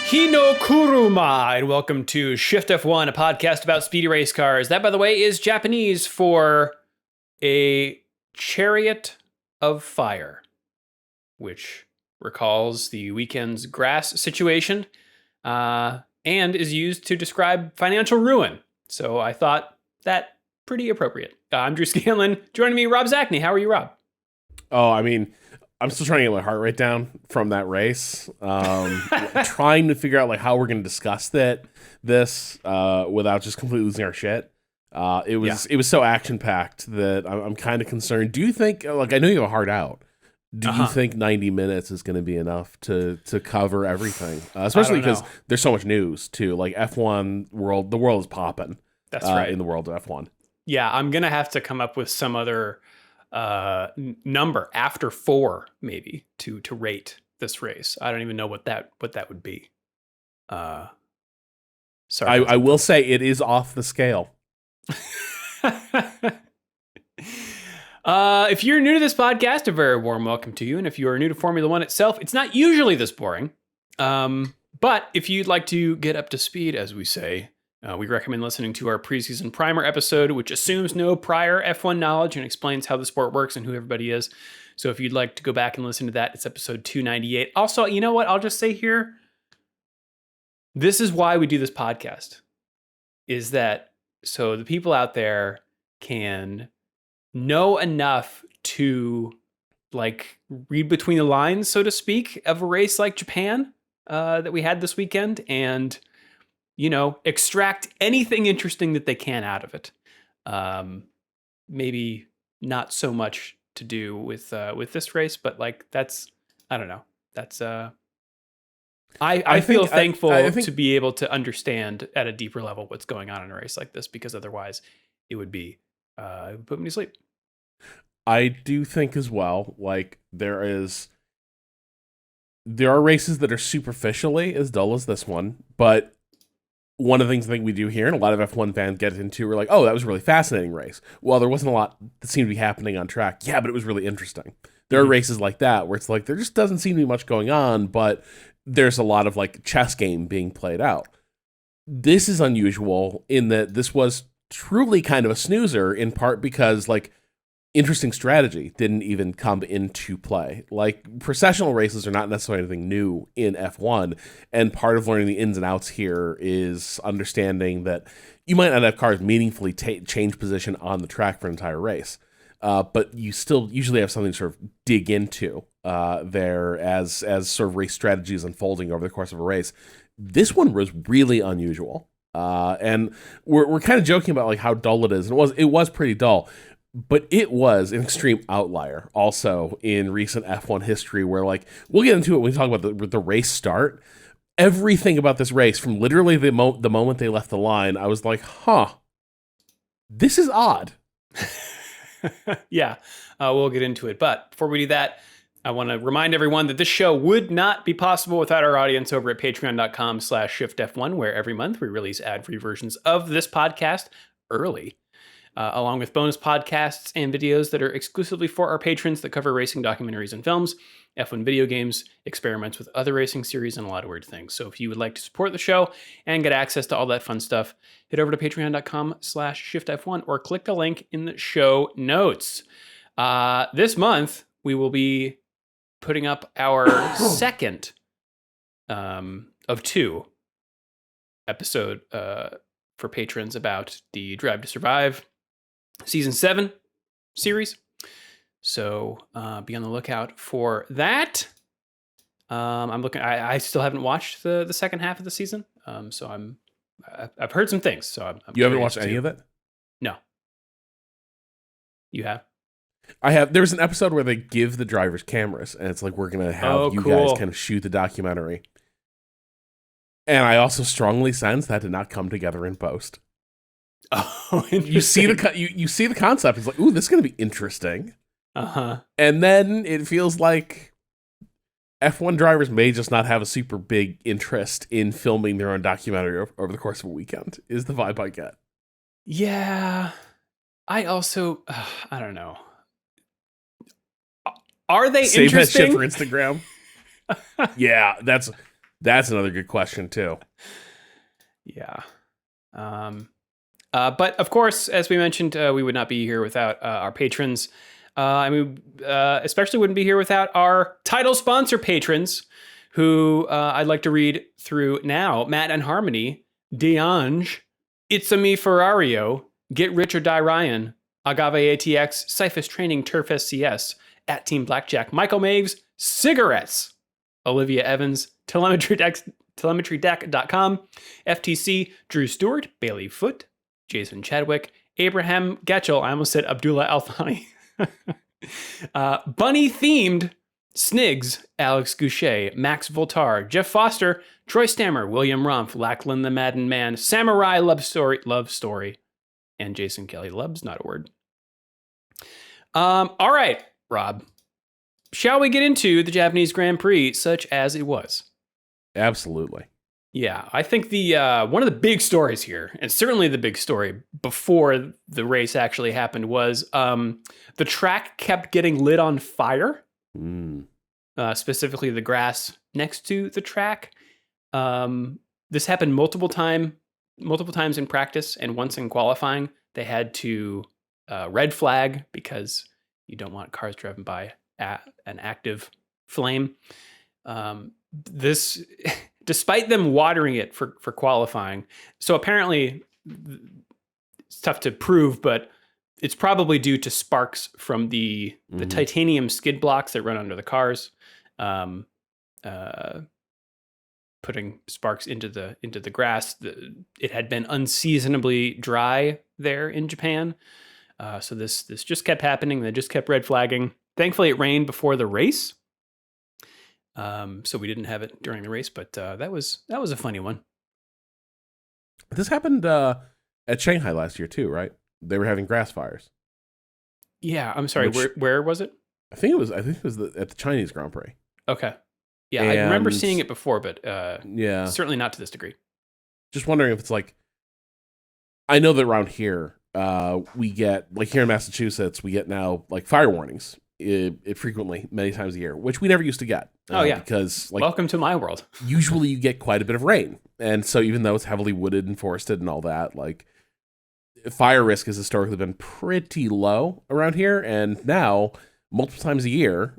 Hino Kuruma, and welcome to Shift+F1, a podcast about speedy race cars. That, by the way, is Japanese for a chariot of fire, which recalls the weekend's grass situation and is used to describe financial ruin. So I thought that pretty appropriate. I'm Drew Scanlon. Joining me, Rob Zachney. How are you, Rob? Oh, I mean, I'm still trying to get my heart rate down from that race. Trying to figure out like how we're going to discuss this without just completely losing our shit. It was so action packed that I'm kind of concerned. Do you think, like, I know you have a hard out. Do you think 90 minutes is going to be enough to cover everything? Especially because there's so much news too. Like F1 world, the world is popping. That's right. In the world of F1. Yeah, I'm gonna have to come up with some other number after 4 maybe to rate this race. I don't even know what that would be. Sorry, I will say it is off the scale. If you're new to this podcast, a very warm welcome to you. And if you are new to Formula One itself, it's not usually this boring. But if you'd like to get up to speed, as we say, we recommend listening to our preseason primer episode, which assumes no prior F1 knowledge and explains how the sport works and who everybody is. So if you'd like to go back and listen to that, it's episode 298. Also, you know what? I'll just say here, this is why we do this podcast, is that so the people out there can know enough to like read between the lines, so to speak, of a race like Japan that we had this weekend and, you know, extract anything interesting that they can out of it. Maybe not so much to do with this race, but like that's, I don't know. That's I feel thankful to be able to understand at a deeper level what's going on in a race like this, because otherwise it would be it would put me to sleep. I do think as well, like there are races that are superficially as dull as this one, but one of the things I think we do here, and a lot of F1 fans get into, we're like, oh, that was a really fascinating race. Well, there wasn't a lot that seemed to be happening on track. Yeah, but it was really interesting. There are races like that where it's like, there just doesn't seem to be much going on, but there's a lot of like chess game being played out. This is unusual in that this was truly kind of a snoozer, in part because like interesting strategy didn't even come into play. Like processional races are not necessarily anything new in F1, and part of learning the ins and outs here is understanding that you might not have cars meaningfully change position on the track for an entire race, but you still usually have something to sort of dig into there as sort of race strategies unfolding over the course of a race. This one was really unusual, and we're kind of joking about like how dull it is. And it was pretty dull. But it was an extreme outlier also in recent F1 history where, like, we'll get into it when we talk about the race start. Everything about this race, from literally the moment they left the line, I was like, this is odd. Yeah, we'll get into it. But before we do that, I want to remind everyone that this show would not be possible without our audience over at patreon.com/shiftf1, where every month we release ad-free versions of this podcast early. Along with bonus podcasts and videos that are exclusively for our patrons that cover racing documentaries and films, F1 video games, experiments with other racing series, and a lot of weird things. So if you would like to support the show and get access to all that fun stuff, head over to patreon.com/shiftf1 or click the link in the show notes. This month, we will be putting up our second of 2 episode for patrons about the Drive to Survive Season 7 series. So be on the lookout for that. I'm looking. I still haven't watched the second half of the season. So I've heard some things. So I'm You haven't watched any of it? No. You have? I have. There was an episode where they give the drivers cameras, and it's like, we're gonna have guys kind of shoot the documentary. And I also strongly sense that did not come together in post. Oh, you see the concept. It's like, ooh, this is going to be interesting. Uh-huh. And then it feels like F1 drivers may just not have a super big interest in filming their own documentary over the course of a weekend, is the vibe I get. Yeah. I also, I don't know. Are they Save interesting? That shit for Instagram. Yeah, that's That's another good question too. Yeah. But of course, as we mentioned, we would not be here without our patrons. Especially wouldn't be here without our title sponsor patrons, who I'd like to read through now. Matt and Harmony, Deange, It's a Me Ferrario, Get Rich or Die Ryan, Agave ATX, Cyphus Training, Turf SCS, at Team Blackjack, Michael Maves, Cigarettes, Olivia Evans, telemetrydeck.com, FTC, Drew Stewart, Bailey Foote, Jason Chadwick, Abraham Getchell, I almost said Abdullah Althani, Bunny Themed, Snigs, Alex Goucher, Max Voltar, Jeff Foster, Troy Stammer, William Rumpf, Lachlan the Madden Man, Samurai Love Story, and Jason Kelly. Love's not a word. All right, Rob. Shall we get into the Japanese Grand Prix such as it was? Absolutely. Yeah, I think the one of the big stories here, and certainly the big story before the race actually happened, was the track kept getting lit on fire. Specifically the grass next to the track. This happened multiple times in practice, and once in qualifying, they had to red flag because you don't want cars driven by an active flame. This, despite them watering it for qualifying, so apparently it's tough to prove, but it's probably due to sparks from the titanium skid blocks that run under the cars, putting sparks into the grass. It had been unseasonably dry there in Japan, so this just kept happening. They just kept red flagging. Thankfully, it rained before the race, so we didn't have it during the race. But that was a funny one. This happened at Shanghai last year too, right? They were having grass fires. Yeah, I'm sorry. Where was it? I think it was at the Chinese Grand Prix. Okay. Yeah, I remember seeing it before, but yeah, certainly not to this degree. Just wondering if it's like, I know that around here, we get, like here in Massachusetts, we get now like fire warnings frequently, many times a year, which we never used to get. Because like, welcome to my world. Usually you get quite a bit of rain, and so even though it's heavily wooded and forested and all that, like fire risk has historically been pretty low around here, and now multiple times a year,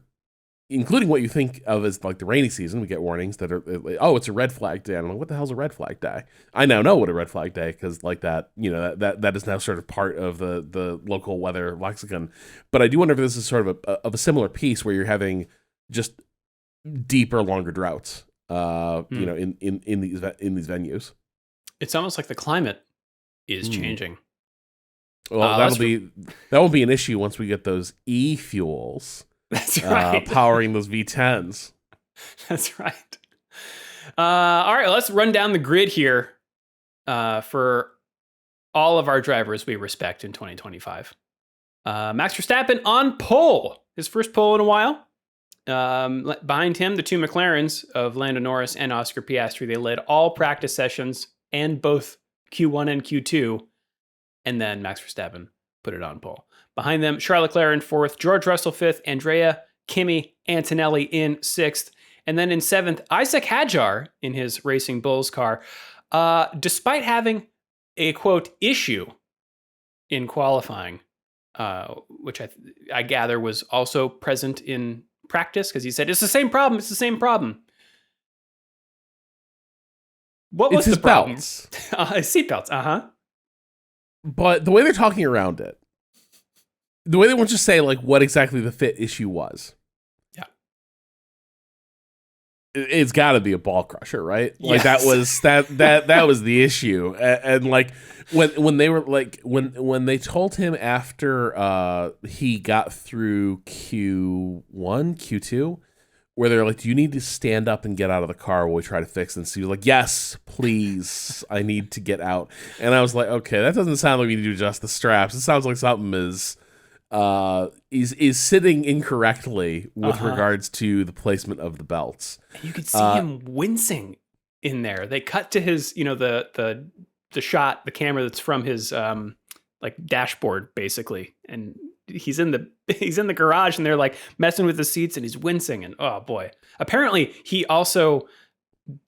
including what you think of as like the rainy season, we get warnings that are, oh, it's a red flag day. I'm like, what the hell's a red flag day? I now know what a red flag day, because like that, that is now sort of part of the local weather lexicon. But I do wonder if this is sort of a similar piece where you're having just deeper, longer droughts, in these venues. It's almost like the climate is changing. Well, that won't be an issue once we get those e-fuels. That's right. Powering those V10s. That's right. All right, let's run down the grid here for all of our drivers we respect in 2025. Max Verstappen on pole, his first pole in a while. Behind him, the two McLarens of Lando Norris and Oscar Piastri. They led all practice sessions and both Q1 and Q2, and then Max Verstappen put it on pole. Behind them, Charles Leclerc in fourth, George Russell fifth, Andrea, Kimi, Antonelli in sixth, and then in seventh, Isaac Hadjar in his Racing Bulls car. Despite having a, quote, issue in qualifying, which I gather was also present in practice, because he said, it's the same problem, What was the problem? Belts. His seatbelts, But the way they're talking around it, the way they won't just say like what exactly the fit issue was. Yeah. It's got to be a ball crusher, right? Like yes. that was the issue. And like when they were like when they told him after he got through Q1, Q2, where they're like, do you need to stand up and get out of the car while we try to fix this? And so he was like, yes, please, I need to get out. And I was like, okay, that doesn't sound like we need to adjust the straps. It sounds like something is sitting incorrectly with regards to the placement of the belts. And you could see him wincing in there. They cut to his, the shot, the camera that's from his like dashboard basically, and he's in the garage, and they're like messing with the seats, and he's wincing, and oh boy. Apparently he also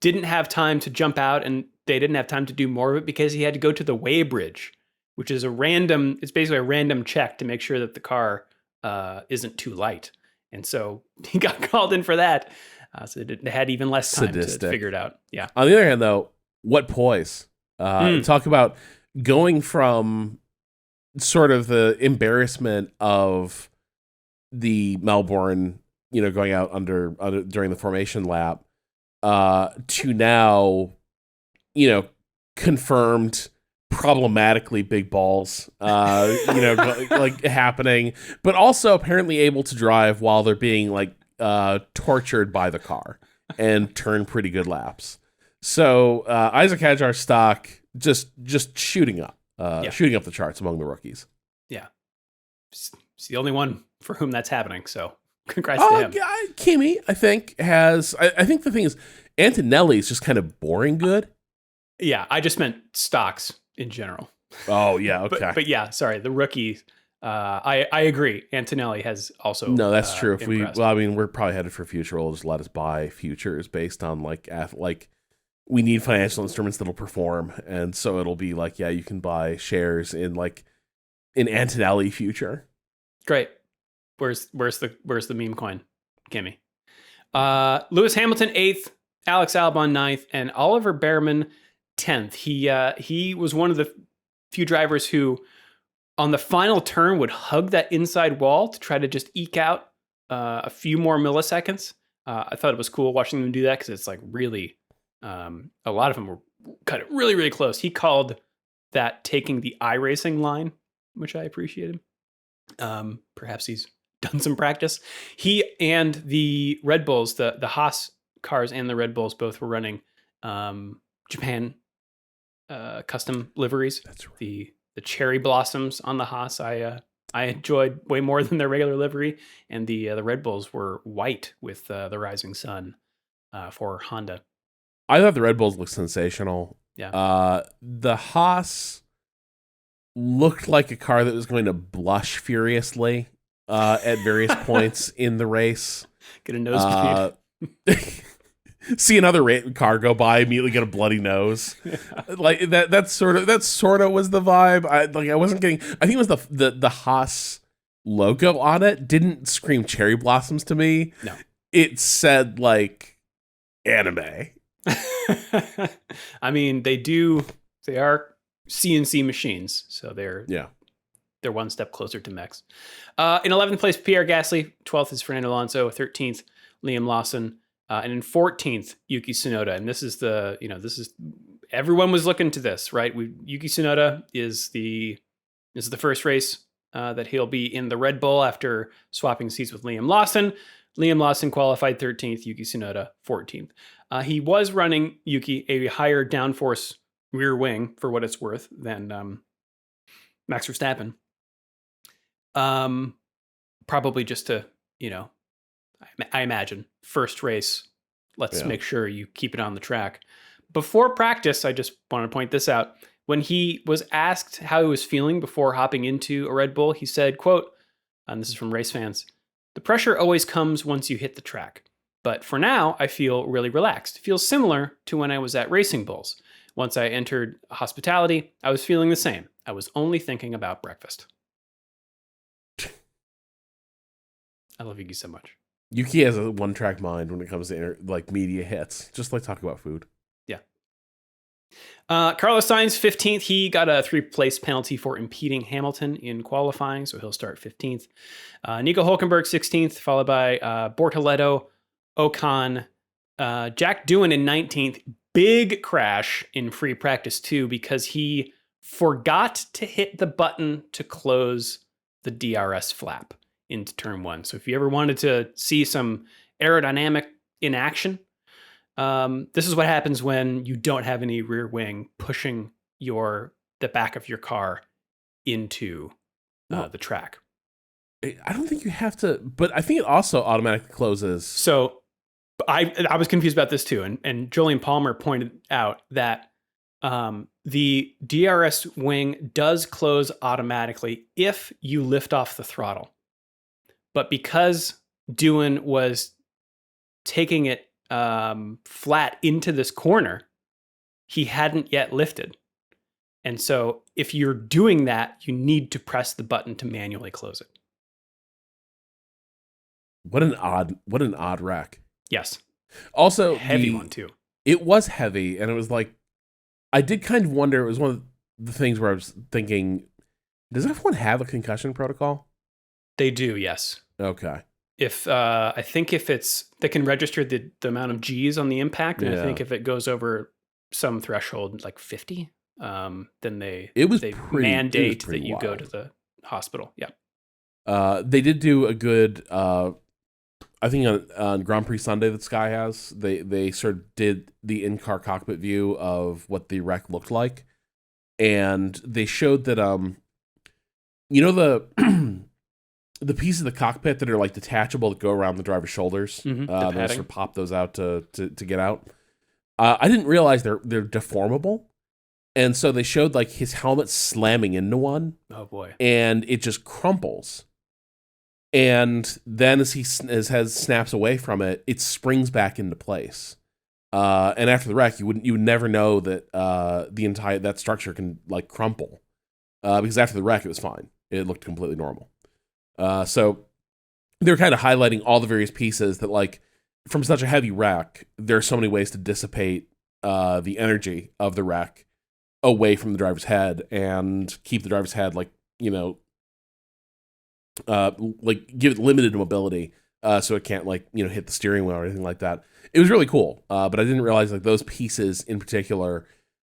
didn't have time to jump out, and they didn't have time to do more of it because he had to go to the weighbridge, which is it's basically a random check to make sure that the car isn't too light. And so he got called in for that. So they had even less time to figure it out. Yeah. On the other hand, though, what poise. Talk about going from sort of the embarrassment of the Melbourne, going out under during the formation lap, to now, confirmed problematically big balls, like happening, but also apparently able to drive while they're being like tortured by the car and turn pretty good laps. So Isaac Hadjar stock just shooting up the charts among the rookies. Yeah, he's the only one for whom that's happening. So congrats to him. Kimi, I think has. I think the thing is, Antonelli's just kind of boring good. Yeah, I just meant stocks in general. Oh yeah, okay. but yeah, sorry, the rookie. I agree. Antonelli has also. No, that's true. If impressed. we're probably headed for future. We'll just let us buy futures based on like we need financial instruments that'll perform, and so it'll be like, yeah, you can buy shares in like an Antonelli future. Great. Where's the meme coin, Kimmy? Lewis Hamilton 8th, Alex Albon 9th, and Oliver Behrman 10th. He was one of the few drivers who, on the final turn, would hug that inside wall to try to just eke out a few more milliseconds. I thought it was cool watching them do that because it's like really, a lot of them were kind of really, really close. He called that taking the iRacing line, which I appreciated. Perhaps he's done some practice. He and the Red Bulls, the Haas cars and the Red Bulls both were running Japan custom liveries. That's right. The cherry blossoms on the Haas I enjoyed way more than their regular livery, and the Red Bulls were white with the rising sun for Honda. I thought the Red Bulls looked sensational. Yeah. The Haas looked like a car that was going to blush furiously at various points in the race. Get a nosebleed. See another car go by, immediately get a bloody nose. Like that sort of was the vibe. I wasn't getting. I think it was the Haas logo on it didn't scream cherry blossoms to me. No, it said like anime. I mean, they are CNC machines, so they're one step closer to mechs. In 11th place, Pierre Gasly. 12th is Fernando Alonso. 13th, Liam Lawson. And in 14th, Yuki Tsunoda. And this is everyone was looking to this, right? Yuki Tsunoda is the first race that he'll be in the Red Bull after swapping seats with Liam Lawson. Liam Lawson qualified 13th, Yuki Tsunoda 14th. He was running Yuki a higher downforce rear wing, for what it's worth, than Max Verstappen. Probably just to, I imagine, first race, let's make sure you keep it on the track. Before practice, I just want to point this out. When he was asked how he was feeling before hopping into a Red Bull, he said, quote, and this is from Race Fans, "The pressure always comes once you hit the track. But for now, I feel really relaxed. It feels similar to when I was at Racing Bulls. Once I entered hospitality, I was feeling the same. I was only thinking about breakfast." I love Yuki so much. Yuki has a one-track mind when it comes to media hits. Just like talk about food. Yeah. Carlos Sainz, 15th. He got a 3-place penalty for impeding Hamilton in qualifying, so he'll start 15th. Nico Hülkenberg, 16th, followed by Bortoleto, Ocon, Jack Doohan in 19th. Big crash in free practice 2 because he forgot to hit the button to close the DRS flap into turn 1. So if you ever wanted to see some aerodynamic in action, this is what happens when you don't have any rear wing pushing the back of your car into the track. I don't think you have to, but I think it also automatically closes. So I was confused about this too, and Julian Palmer pointed out that the DRS wing does close automatically if you lift off the throttle. But because Doohan was taking it flat into this corner, he hadn't yet lifted. And so if you're doing that, you need to press the button to manually close it. What an odd wreck. Yes. Also, heavy one too. It was heavy, and it was like, I did kind of wonder, it was one of the things where I was thinking, does F1 have a concussion protocol? They do, yes. Okay. If I think if they can register the amount of G's on the impact, and I think if it goes over some threshold, like 50, then they mandate that you go to the hospital. Yeah. They did do a good, I think on Grand Prix Sunday that Sky has, they sort of did the in-car cockpit view of what the wreck looked like, and they showed that you know the pieces of the cockpit that are like detachable that go around the driver's shoulders. Mm-hmm. They sort of pop those out to get out. I didn't realize they're deformable, and so they showed like his helmet slamming into one. Oh boy! And it just crumples. And then as his head snaps away from it, it springs back into place. And after the wreck, you would never know that that structure can like crumple, because after the wreck, it was fine. It looked completely normal. So they were kind of highlighting all the various pieces that, like, from such a heavy wreck, there are so many ways to dissipate the energy of the wreck away from the driver's head and keep the driver's head, like, you know, like give it limited mobility, so it can't, like, you know, hit the steering wheel or anything like that. It was really cool, but I didn't realize like those pieces in particular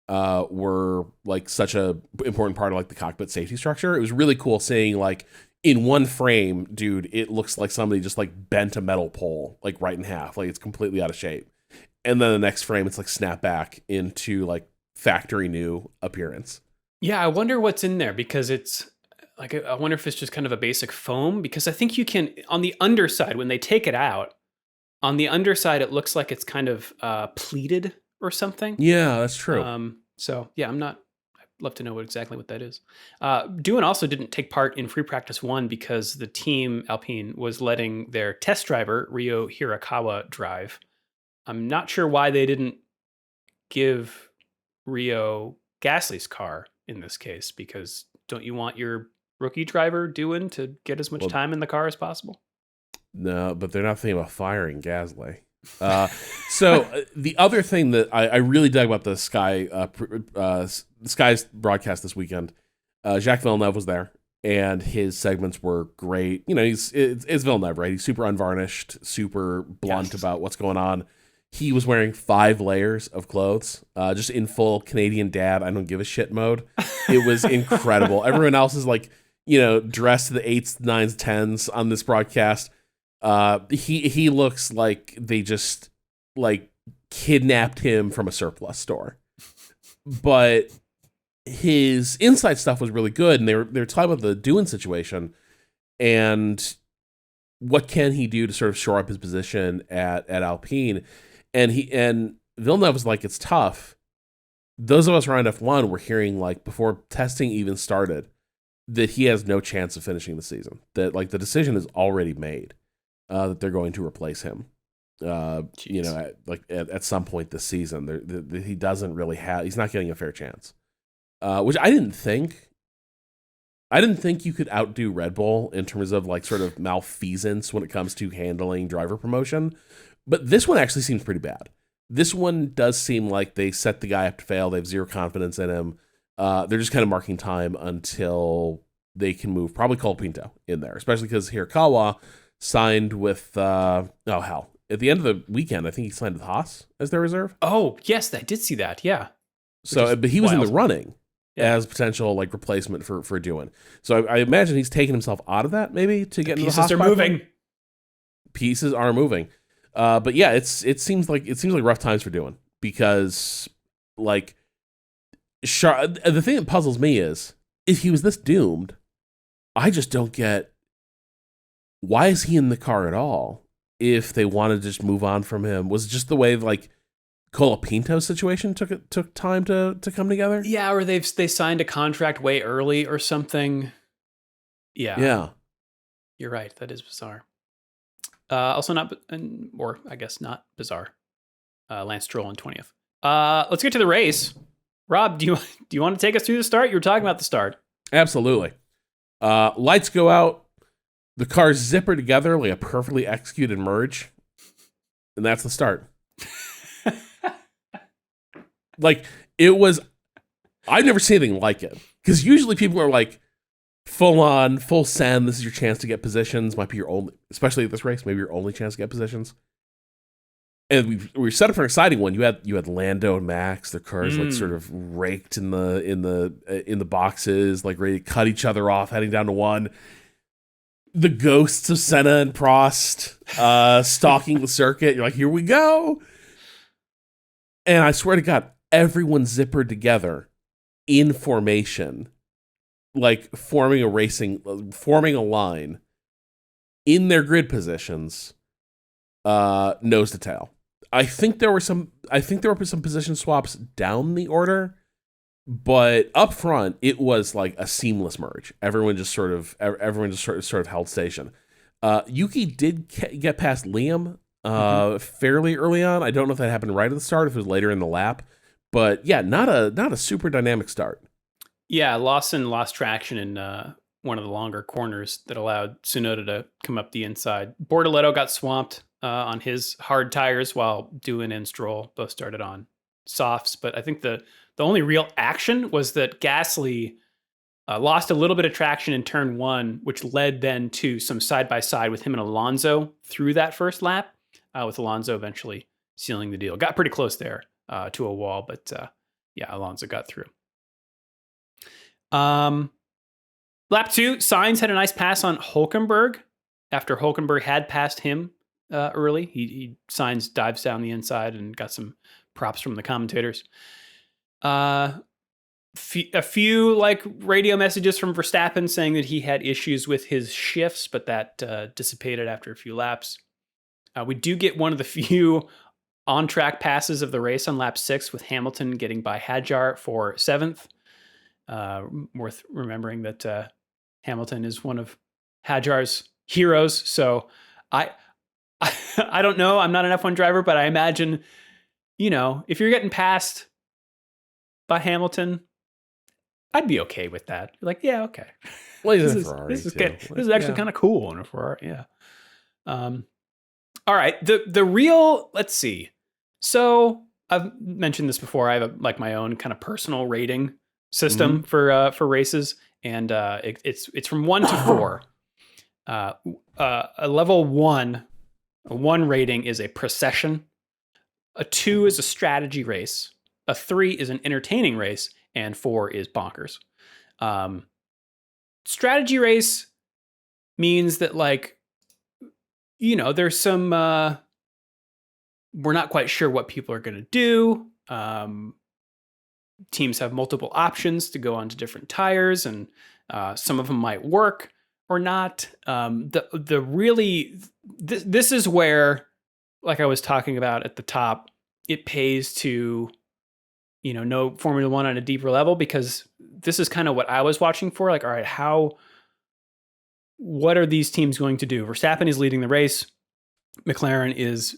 were like such a important part of like the cockpit safety structure. It was really cool seeing like in one frame, dude, it looks like somebody just like bent a metal pole like right in half, like it's completely out of shape. And then the next frame, it's like snapped back into like factory new appearance. Yeah, I wonder what's in there, because it's like, I wonder if it's just kind of a basic foam, because I think you can, on the underside, when they take it out, on the underside, it looks like it's kind of pleated or something. Yeah, that's true. So yeah, I'd love to know exactly what that is. Doohan also didn't take part in free practice 1 because the team Alpine was letting their test driver, Ryo Hirakawa, drive. I'm not sure why they didn't give Ryo Gasly's car in this case, because don't you want your rookie driver Doohan to get as much time in the car as possible? No, but they're not thinking about firing Gasly. So the other thing that I really dug about the Sky's broadcast this weekend, Jacques Villeneuve was there, and his segments were great. You know, it's Villeneuve, right? He's super unvarnished, super blunt about what's going on. He was wearing 5 layers of clothes, just in full Canadian dad, I don't give a shit mode. It was incredible. Everyone else is like, you know, dressed to the 8s, 9s, 10s on this broadcast. He looks like they just like kidnapped him from a surplus store. But his inside stuff was really good, and they were talking about the Doohan situation and what can he do to sort of shore up his position at Alpine. And Villeneuve was like, it's tough. Those of us around F1 were hearing, like, before testing even started, that he has no chance of finishing the season. That, like, the decision is already made, that they're going to replace him. You know, at some point this season, he doesn't really have. He's not getting a fair chance. Which I didn't think. I didn't think you could outdo Red Bull in terms of like sort of malfeasance when it comes to handling driver promotion. But this one actually seems pretty bad. This one does seem like they set the guy up to fail. They have zero confidence in him. They're just kind of marking time until they can move probably Colapinto in there, especially because Hirakawa signed with, at the end of the weekend, I think he signed with Haas as their reserve. Oh, yes, I did see that, yeah. So, but he was in the running as potential like replacement for Doohan. So I imagine he's taken himself out of that maybe to get into the Haas. Pieces are moving. Pieces are moving. But yeah, it seems like rough times for Doohan, because like the thing that puzzles me is if he was this doomed, I just don't get why is he in the car at all if they wanted to just move on from him. Was it just the way like Colapinto's situation took time to come together? Yeah, or they signed a contract way early or something. Yeah. You're right. That is bizarre. Also not, or I guess not bizarre. Lance Stroll in 20th. Let's get to the race. Rob, do you want to take us through the start? You were talking about the start. Absolutely. Lights go out. The cars zipper together like a perfectly executed merge. And that's the start. Like, it was... I've never seen anything like it. Because usually people are like, full on, full send, this is your chance to get positions. Might be your only... Especially at this race, maybe your only chance to get positions. And we were set up for an exciting one. You had Lando and Max, their cars like sort of raked in the boxes, like ready to cut each other off, heading down to one. The ghosts of Senna and Prost stalking the circuit. You're like, here we go. And I swear to God, everyone zippered together in formation, like forming a line in their grid positions, nose to tail. I think there were some position swaps down the order, but up front it was like a seamless merge. Everyone just sort of held station. Yuki did get past Liam fairly early on. I don't know if that happened right at the start, if it was later in the lap, but yeah, not a super dynamic start. Yeah, lost traction in one of the longer corners that allowed Tsunoda to come up the inside. Bortoletto got swamped on his hard tires, while Doohan and Stroll both started on softs. But I think the only real action was that Gasly lost a little bit of traction in turn one, which led then to some side-by-side with him and Alonso through that first lap, with Alonso eventually sealing the deal. Got pretty close there to a wall, but yeah, Alonso got through. Lap 2, Sainz had a nice pass on Hülkenberg after Hülkenberg had passed him early. Sainz dives down the inside and got some props from the commentators. A few like radio messages from Verstappen saying that he had issues with his shifts, but that dissipated after a few laps. We do get one of the few on-track passes of the race on lap 6 with Hamilton getting by Hadjar for 7th. Worth remembering that Hamilton is one of Hadjar's heroes. So I don't know. I'm not an F1 driver, but I imagine, if you're getting passed by Hamilton, I'd be okay with that. You're like, yeah, okay. Well, this is actually kind of cool in a Ferrari. Yeah. All right. The real, let's see. So I've mentioned this before. I have my own kind of personal rating system for races, and it's from 1 to 4. A level 1, a 1 rating is a procession. A 2 is a strategy race. A 3 is an entertaining race, and 4 is bonkers. Strategy race means that there's some we're not quite sure what people are going to do. Teams have multiple options to go onto different tires, and some of them might work or not. This is where, like I was talking about at the top, it pays to, know Formula One on a deeper level, because this is kind of what I was watching for. Like, all right, what are these teams going to do? Verstappen is leading the race. McLaren is,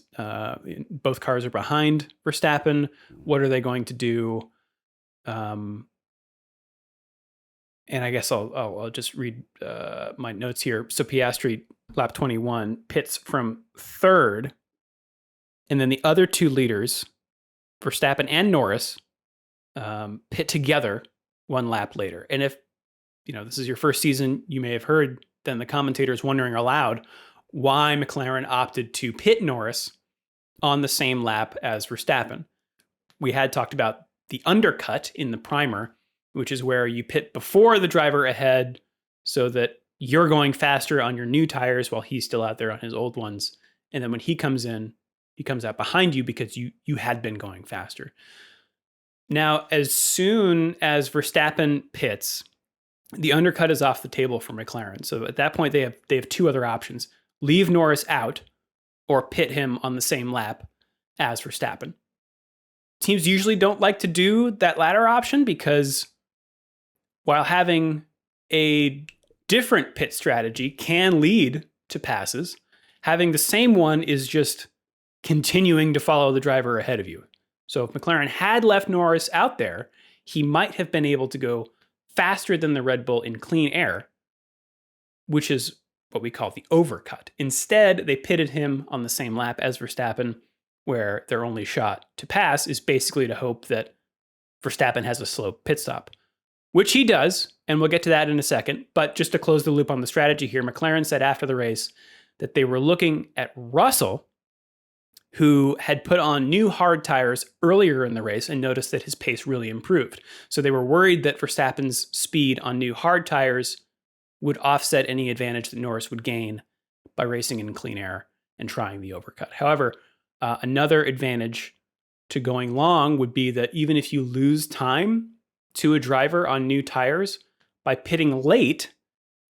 both cars are behind Verstappen. What are they going to do? And I guess I'll just read my notes here. So Piastri, lap 21, pits from 3rd, and then the other 2 leaders, Verstappen and Norris, pit together 1 lap later. And if this is your first season, you may have heard then the commentators wondering aloud why McLaren opted to pit Norris on the same lap as Verstappen. We had talked about the undercut in the primer, which is where you pit before the driver ahead so that you're going faster on your new tires while he's still out there on his old ones. And then when he comes in, he comes out behind you because you had been going faster. Now, as soon as Verstappen pits, the undercut is off the table for McLaren. So at that point, they have 2 other options: leave Norris out or pit him on the same lap as Verstappen. Teams usually don't like to do that latter option, because while having a different pit strategy can lead to passes, having the same one is just continuing to follow the driver ahead of you. So if McLaren had left Norris out there, he might have been able to go faster than the Red Bull in clean air, which is what we call the overcut. Instead, they pitted him on the same lap as Verstappen, where their only shot to pass is basically to hope that Verstappen has a slow pit stop, which he does, and we'll get to that in a second. But just to close the loop on the strategy here, McLaren said after the race that they were looking at Russell, who had put on new hard tires earlier in the race and noticed that his pace really improved. So they were worried that Verstappen's speed on new hard tires would offset any advantage that Norris would gain by racing in clean air and trying the overcut. However, another advantage to going long would be that even if you lose time to a driver on new tires, by pitting late,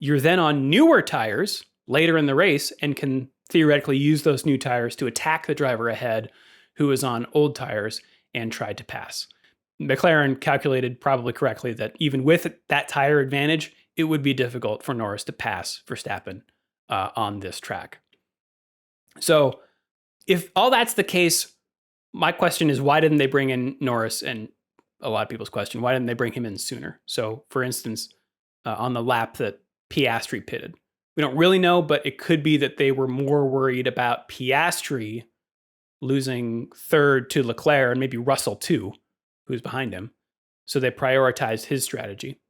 you're then on newer tires later in the race and can theoretically use those new tires to attack the driver ahead who is on old tires and tried to pass. McLaren calculated probably correctly that even with that tire advantage, it would be difficult for Norris to pass Verstappen on this track. So if all that's the case, my question is, why didn't they bring in Norris? And a lot of people's question, why didn't they bring him in sooner? So for instance, on the lap that Piastri pitted, we don't really know, but it could be that they were more worried about Piastri losing third to Leclerc and maybe Russell too, who's behind him. So they prioritized his strategy.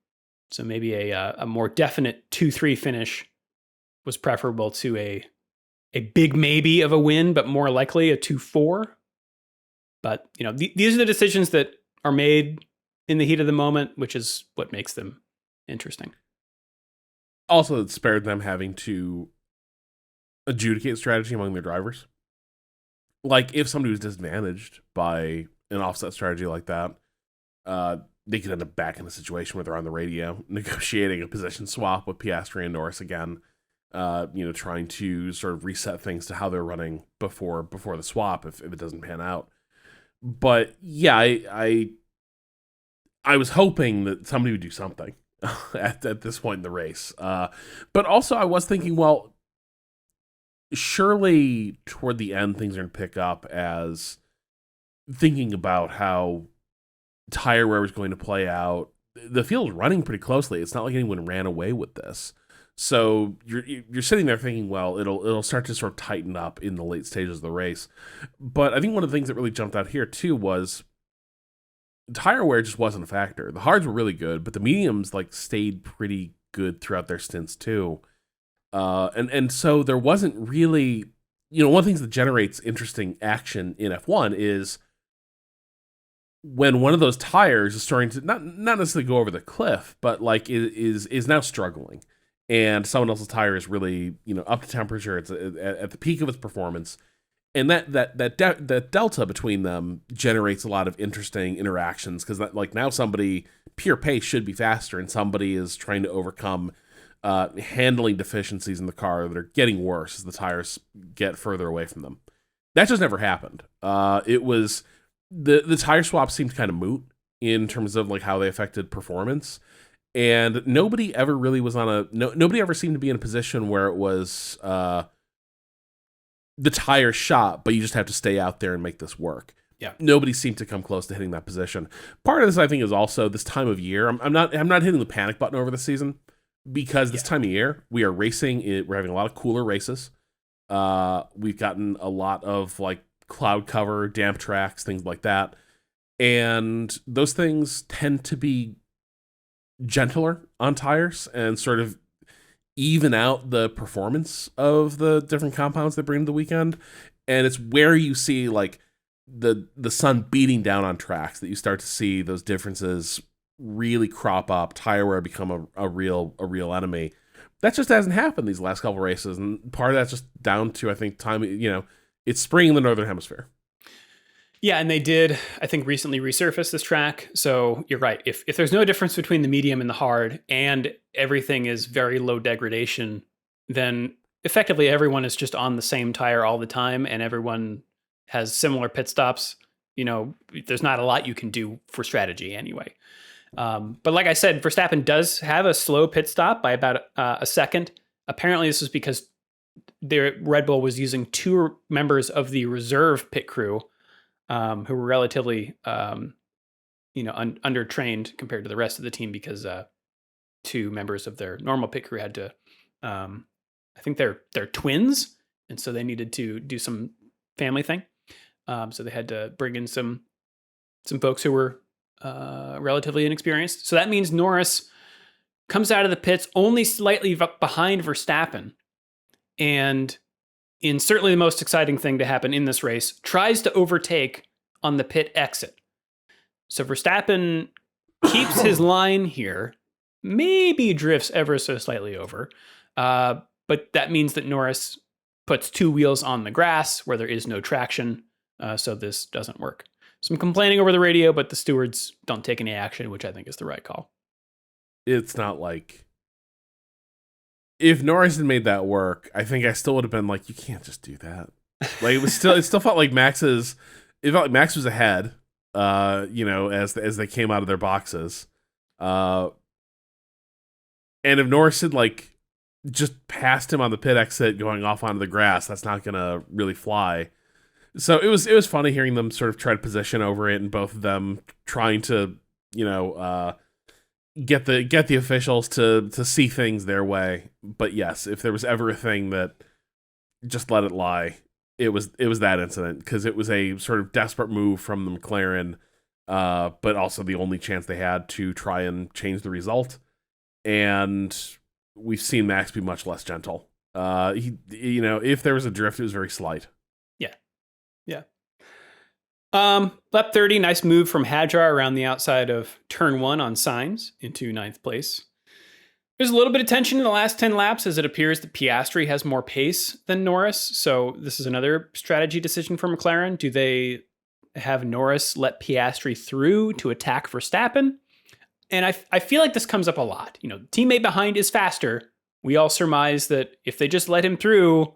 So maybe a more definite 2-3 finish was preferable to a big maybe of a win, but more likely a 2-4. But these are the decisions that are made in the heat of the moment, which is what makes them interesting. Also, it spared them having to adjudicate strategy among their drivers. Like, if somebody was disadvantaged by an offset strategy like that, they could end up back in a situation where they're on the radio negotiating a position swap with Piastri and Norris again, trying to sort of reset things to how they're running before the swap if it doesn't pan out. But yeah, I was hoping that somebody would do something at this point in the race. But also I was thinking, well, surely toward the end things are going to pick up, as thinking about how tire wear was going to play out. The field's running pretty closely. It's not like anyone ran away with this. So you're sitting there thinking, well, it'll start to sort of tighten up in the late stages of the race. But I think one of the things that really jumped out here too was tire wear just wasn't a factor. The hards were really good, but the mediums stayed pretty good throughout their stints too. And so there wasn't really, one of the things that generates interesting action in F1 is when one of those tires is starting to not necessarily go over the cliff, but is now struggling, and someone else's tire is really up to temperature. It's at the peak of its performance, and that delta between them generates a lot of interesting interactions, because now somebody pure pace should be faster, and somebody is trying to overcome handling deficiencies in the car that are getting worse as the tires get further away from them. That just never happened. It was the tire swaps seemed kind of moot in terms of how they affected performance, and nobody ever really was nobody ever seemed to be in a position where it was the tire shot, but you just have to stay out there and make this work. Yeah, nobody seemed to come close to hitting that position. Part of this, I think, is also this time of year. I'm not hitting the panic button over the season, because this time of year we are racing. We're having a lot of cooler races. We've gotten a lot of cloud cover, damp tracks, things like that, and those things tend to be gentler on tires and sort of even out the performance of the different compounds they bring to the weekend. And it's where you see the sun beating down on tracks that you start to see those differences really crop up, tire wear become a real enemy. That just hasn't happened these last couple races, and part of that's just down to, I think, time. It's spring in the Northern Hemisphere. Yeah, and they did, I think, recently resurface this track. So you're right. If there's no difference between the medium and the hard, and everything is very low degradation, then effectively everyone is just on the same tire all the time, and everyone has similar pit stops. There's not a lot you can do for strategy anyway. But like I said, Verstappen does have a slow pit stop by about a second. Apparently this is because Red Bull was using two members of the reserve pit crew, who were relatively, undertrained compared to the rest of the team because two members of their normal pit crew had to, I think they're twins, and so they needed to do some family thing. So they had to bring in some folks who were relatively inexperienced. So that means Norris comes out of the pits only slightly behind Verstappen, and in certainly the most exciting thing to happen in this race, tries to overtake on the pit exit. So Verstappen keeps his line here, maybe drifts ever so slightly over, but that means that Norris puts two wheels on the grass where there is no traction, so this doesn't work. So I'm complaining over the radio, but the stewards don't take any action, which I think is the right call. It's not like, if Norris had made that work, I think I still would have been like, you can't just do that. Like it still felt like Max was ahead, as they came out of their boxes. And if Norris had just passed him on the pit exit going off onto the grass, that's not gonna really fly. So it was funny hearing them sort of try to position over it, and both of them trying to, get the officials to see things their way. But yes, if there was ever a thing that just let it lie, it was that incident, because it was a sort of desperate move from the McLaren, but also the only chance they had to try and change the result. And we've seen Max be much less gentle. If there was a drift, it was very slight. Yeah. Lap 30, nice move from Hadjar around the outside of turn 1 on Sainz into 9th place. There's a little bit of tension in the last 10 laps as it appears that Piastri has more pace than Norris. So this is another strategy decision for McLaren. Do they have Norris let Piastri through to attack Verstappen? And I feel like this comes up a lot. Teammate behind is faster. We all surmise that if they just let him through,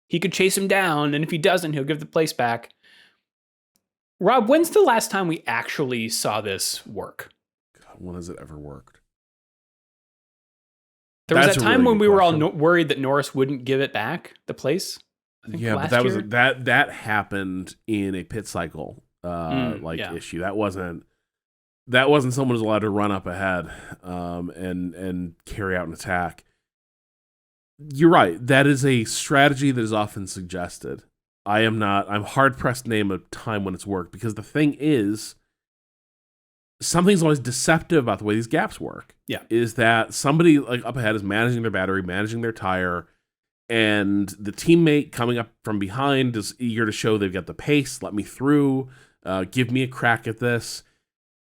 he could chase him down, and if he doesn't, he'll give the place back. Rob, when's the last time we actually saw this work? God, when has it ever worked? There was that time when we were all worried that Norris wouldn't give it back, the place. I think but that happened in a pit cycle issue. That wasn't someone who's allowed to run up ahead and carry out an attack. You're right. That is a strategy that is often suggested. I'm hard pressed to name a time when it's worked, because the thing is, something's always deceptive about the way these gaps work. Yeah. Is that somebody up ahead is managing their battery, managing their tire, and the teammate coming up from behind is eager to show they've got the pace, let me through, give me a crack at this.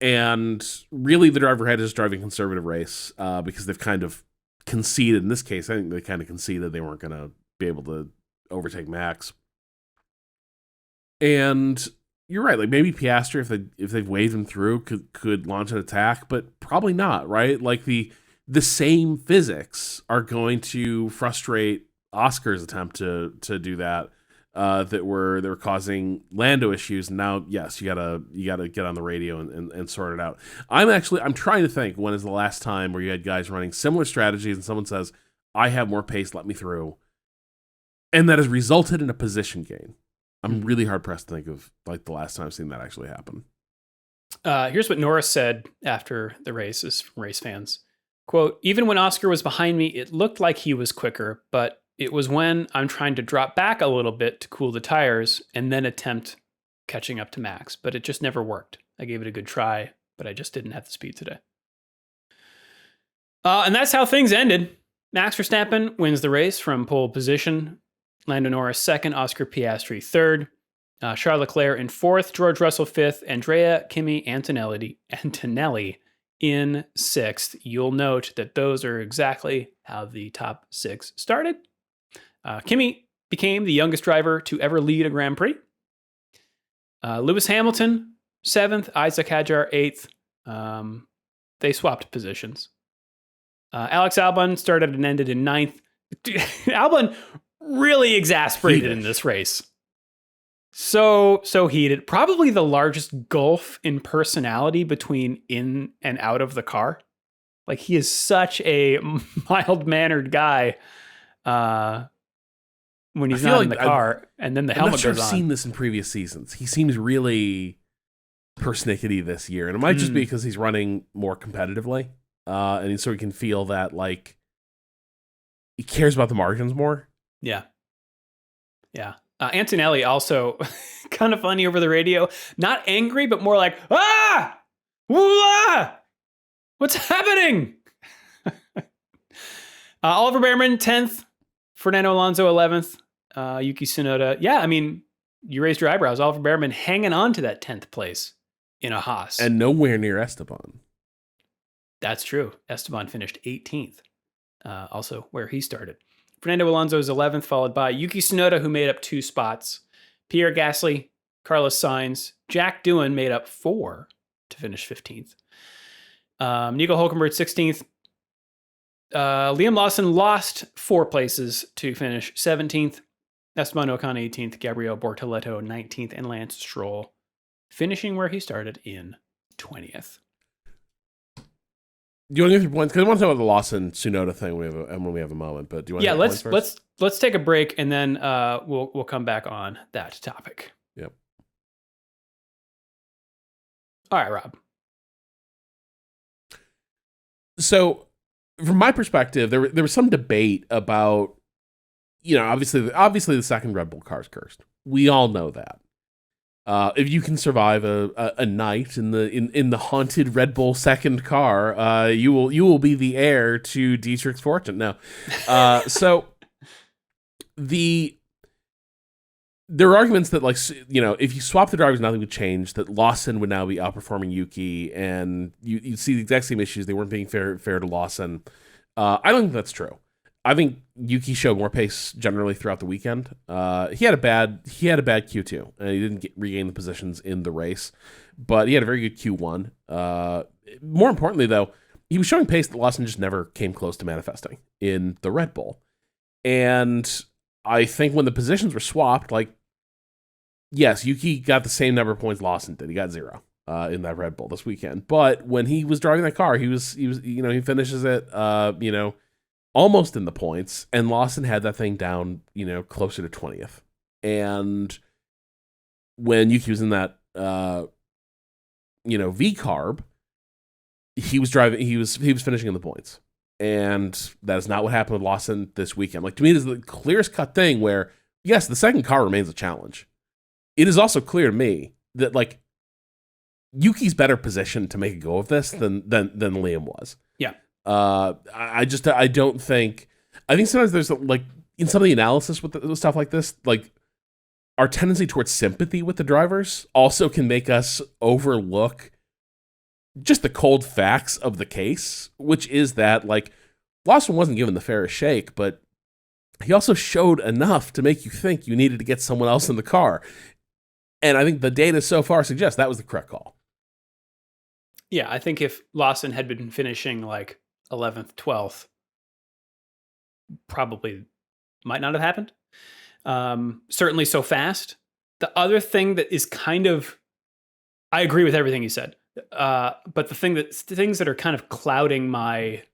And really the driver ahead is driving a conservative race because they've kind of conceded. In this case, I think they kind of conceded they weren't going to be able to overtake Max. And you're right, maybe Piastri, if they've waved him through, could launch an attack, but probably not, right? The same physics are going to frustrate Oscar's attempt to do that, that were causing Lando issues. And now, yes, you gotta get on the radio and sort it out. I'm trying to think, when is the last time where you had guys running similar strategies and someone says, I have more pace, let me through, and that has resulted in a position gain. I'm really hard pressed to think of the last time I've seen that actually happen. Here's what Norris said after the race, is from race fans. Quote, even when Oscar was behind me, it looked like he was quicker, but it was when I'm trying to drop back a little bit to cool the tires and then attempt catching up to Max, but it just never worked. I gave it a good try, but I just didn't have the speed today. And that's how things ended. Max Verstappen wins the race from pole position. Lando Norris second, Oscar Piastri third, Charles Leclerc in fourth, George Russell fifth, Andrea Kimi Antonelli in sixth. You'll note that those are exactly how the top six started. Kimi became the youngest driver to ever lead a Grand Prix. Lewis Hamilton seventh, Isaac Hadjar eighth. They swapped positions. Alex Albon started and ended in ninth. Albon really exasperated in this race. So heated. Probably the largest gulf in personality between in and out of the car. He is such a mild-mannered guy. when he's I feel not like in the car, and then the I'm helmet not sure goes I've on. seen this in previous seasons. He seems really persnickety this year, and it might just be because he's running more competitively, and so he can feel that like he cares about the margins more. Yeah. Antonelli also kind of funny over the radio. Not angry, but more like, ah! Wah! What's happening? Oliver Behrman, 10th. Fernando Alonso, 11th. Yuki Tsunoda. Yeah, I mean, you raised your eyebrows. Oliver Behrman hanging on to that 10th place in a Haas. And nowhere near Esteban. That's true. Esteban finished 18th. Also where he started. Fernando Alonso is 11th, followed by Yuki Tsunoda, who made up 2 spots. Pierre Gasly, Carlos Sainz, Jack Doohan made up 4 to finish 15th. Nico Hulkenberg, 16th. Liam Lawson lost 4 places to finish 17th. Esteban Ocon, 18th. Gabriel Bortoleto, 19th. And Lance Stroll finishing where he started in 20th. Do you want to give your points? Because I want to talk about the Lawson Tsunoda thing when we have a moment. But do you want? Yeah, to points first? let's take a break and then we'll come back on that topic. Yep. All right, Rob. So, from my perspective, there was some debate about, obviously the second Red Bull car is cursed. We all know that. If you can survive a night in the haunted Red Bull second car, you will be the heir to Dietrich's fortune. No, so there are arguments that if you swap the drivers, nothing would change. That Lawson would now be outperforming Yuki, and you see the exact same issues. They weren't being fair to Lawson. I don't think that's true. I think Yuki showed more pace generally throughout the weekend. He had a bad Q2, and he didn't regain the positions in the race, but he had a very good Q1. More importantly, though, he was showing pace that Lawson just never came close to manifesting in the Red Bull. And I think when the positions were swapped, yes, Yuki got the same number of points Lawson did. He got 0 in that Red Bull this weekend. But when he was driving that car, he finishes it, almost in the points, and Lawson had that thing down, closer to 20th. And when Yuki was in that, V-carb, he was finishing in the points. And that is not what happened with Lawson this weekend. To me, it is the clearest cut thing where, yes, the second car remains a challenge. It is also clear to me that, Yuki's better positioned to make a go of this than Liam was. Yeah. I don't think. I think sometimes there's in some of the analysis with stuff like this, our tendency towards sympathy with the drivers also can make us overlook just the cold facts of the case, which is that Lawson wasn't given the fairest shake, but he also showed enough to make you think you needed to get someone else in the car. And I think the data so far suggests that was the correct call. Yeah, I think if Lawson had been finishing 11th, 12th, probably might not have happened. Certainly so fast. The other thing that is I agree with everything you said. But things that are kind of clouding my,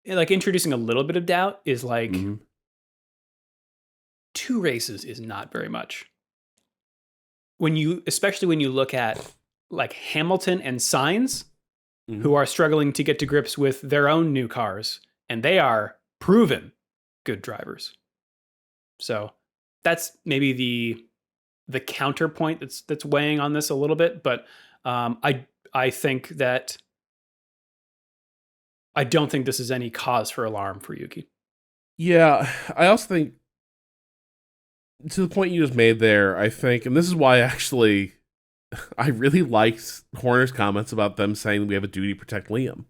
introducing a little bit of doubt is 2 races is not very much. Especially when you look at Hamilton and Sainz, who are struggling to get to grips with their own new cars, and they are proven good drivers. So that's maybe the counterpoint that's weighing on this a little bit, but I think that I don't think this is any cause for alarm for Yuki. Yeah, I also think, to the point you just made there, I think, and this is why I really liked Horner's comments about them saying we have a duty to protect Liam.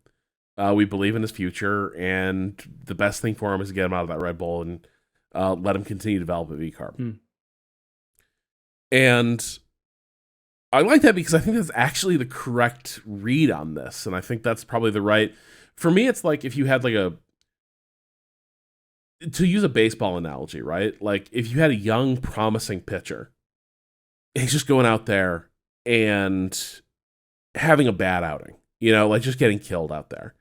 We believe in his future, and the best thing for him is to get him out of that Red Bull and let him continue to develop a V-carb. And I like that because I think that's actually the correct read on this, and I think that's probably the right. For me, it's if you had to use a baseball analogy, right? If you had a young, promising pitcher, he's just going out there and having a bad outing, just getting killed out there.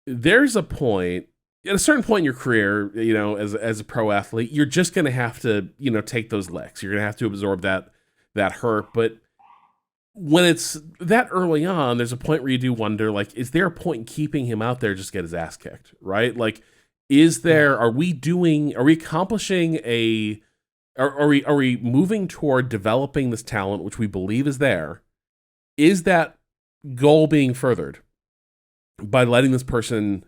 There's a point at a certain point in your career, as a pro athlete, you're just going to have to, take those licks. You're going to have to absorb that hurt. But when it's that early on, there's a point where you do wonder, like, is there a point in keeping him out there just to get his ass kicked, right? Like, are we accomplishing are we moving toward developing this talent, which we believe is there? Is that goal being furthered by letting this person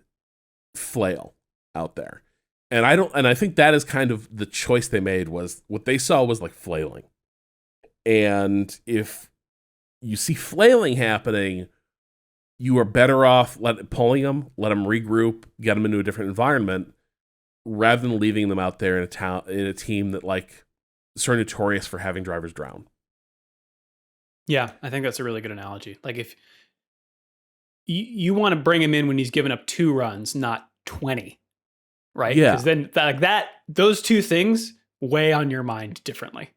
flail out there? And I think that is kind of the choice they made. Was what they saw was like flailing. And if you see flailing happening, you are better off pulling them, let them regroup, get them into a different environment, rather than leaving them out there in a team that like is sort of notorious for having drivers drown. Yeah, I think that's a really good analogy. Like if you want to bring him in when he's given up 2 runs, not 20, right? Yeah. Because then those two things weigh on your mind differently.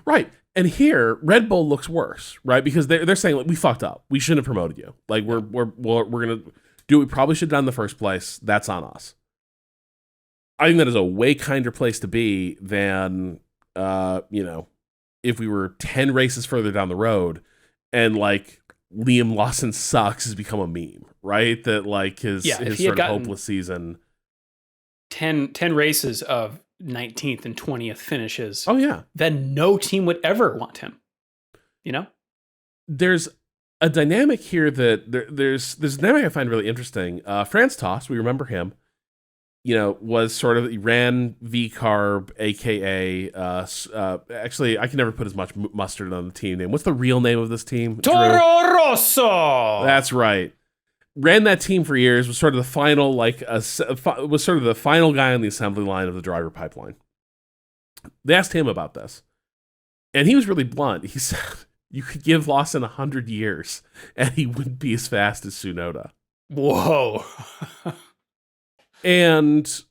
Right. And here, Red Bull looks worse, right? Because they're saying, like, we fucked up. We shouldn't have promoted you. Like, we're gonna do what we probably should have done in the first place. That's on us. I think that is a way kinder place to be than, if we were 10 races further down the road and like Liam Lawson sucks has become a meme, right? That like his sort of hopeless season. 10 races of 19th and 20th finishes. Oh yeah. Then no team would ever want him. There's a dynamic here that there's a dynamic I find really interesting. Franz Tost, we remember him, was sort of, he ran V-Carb, aka actually I can never put as much mustard on the team name. What's the real name of this team? Toro Rosso. That's right. Ran that team for years, was sort of the final, was sort of the final guy on the assembly line of the driver pipeline. They asked him about this, and he was really blunt. He said, you could give Lawson 100 years, and he wouldn't be as fast as Tsunoda. Whoa. And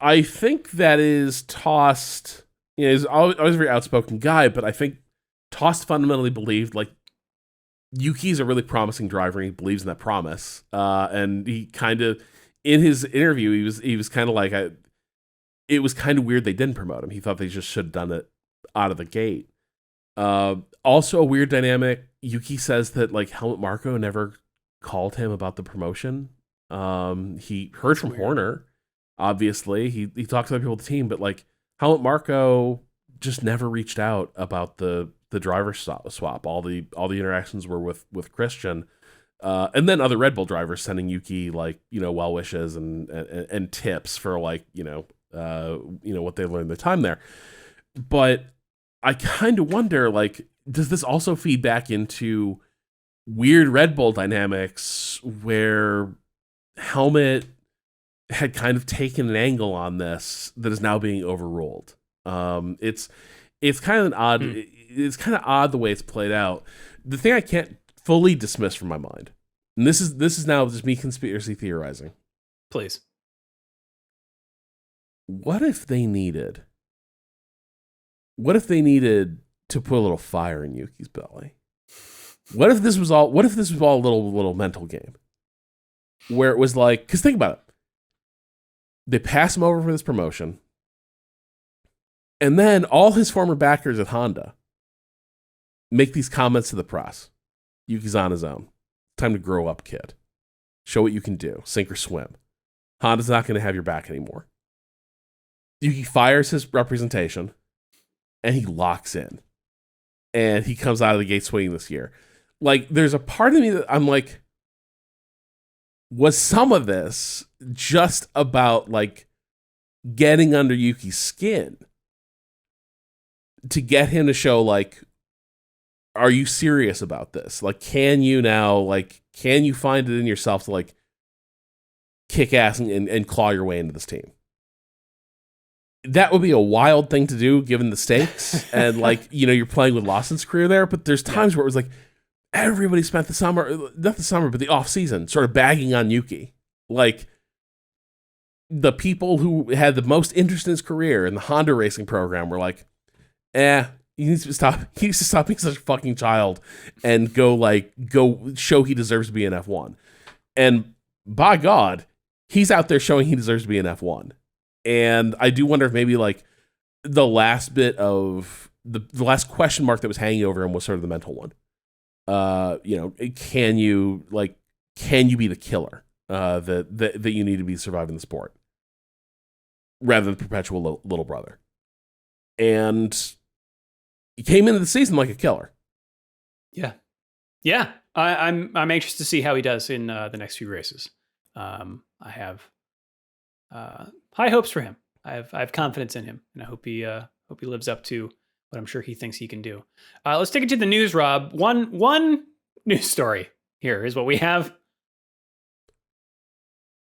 I think that is Tost, he's always a very outspoken guy, but I think Tost fundamentally believed, like, Yuki's a really promising driver, and he believes in that promise. And he kind of, in his interview, he was kind of like, it was kind of weird they didn't promote him. He thought they just should have done it out of the gate. Also a weird dynamic. Yuki says that like Helmut Marko never called him about the promotion. He heard from Horner, obviously. He talked to other people on the team, but like Helmut Marko just never reached out about the driver swap. All the interactions were with Christian, and then other Red Bull drivers sending Yuki like well wishes and tips for like what they learned the time there. But I kind of wonder, like, does this also feed back into weird Red Bull dynamics where Helmut had kind of taken an angle on this that is now being overruled? It's kind of an odd. It's kind of odd the way it's played out. The thing I can't fully dismiss from my mind, and this is now just me conspiracy theorizing. Please. What if they needed to put a little fire in Yuki's belly? What if this was all a little mental game, where it was like, because think about it, they pass him over for this promotion, and then all his former backers at Honda make these comments to the press. Yuki's on his own. Time to grow up, kid. Show what you can do. Sink or swim. Honda's not going to have your back anymore. Yuki fires his representation, and he locks in. And he comes out of the gate swinging this year. Like, there's a part of me that I'm like, was some of this just about, like, getting under Yuki's skin to get him to show, like, are you serious about this? Like, can you find it in yourself to, like, kick ass and claw your way into this team? That would be a wild thing to do given the stakes. And, like, you're playing with Lawson's career there, but there's times where it was like, everybody spent not the summer, but the off season sort of bagging on Yuki. Like, the people who had the most interest in his career in the Honda racing program were like, he needs to stop being such a fucking child and go show he deserves to be in F1. And by God, he's out there showing he deserves to be an F1. And I do wonder if maybe like the last bit of the last question mark that was hanging over him was sort of the mental one. Can you be the killer that you need to be surviving the sport rather than perpetual little brother? And he came into the season like a killer. Yeah. I'm anxious to see how he does in the next few races. I have high hopes for him. I have confidence in him, and I hope he lives up to what I'm sure he thinks he can do. Let's take it to the news, Rob. One news story here is what we have.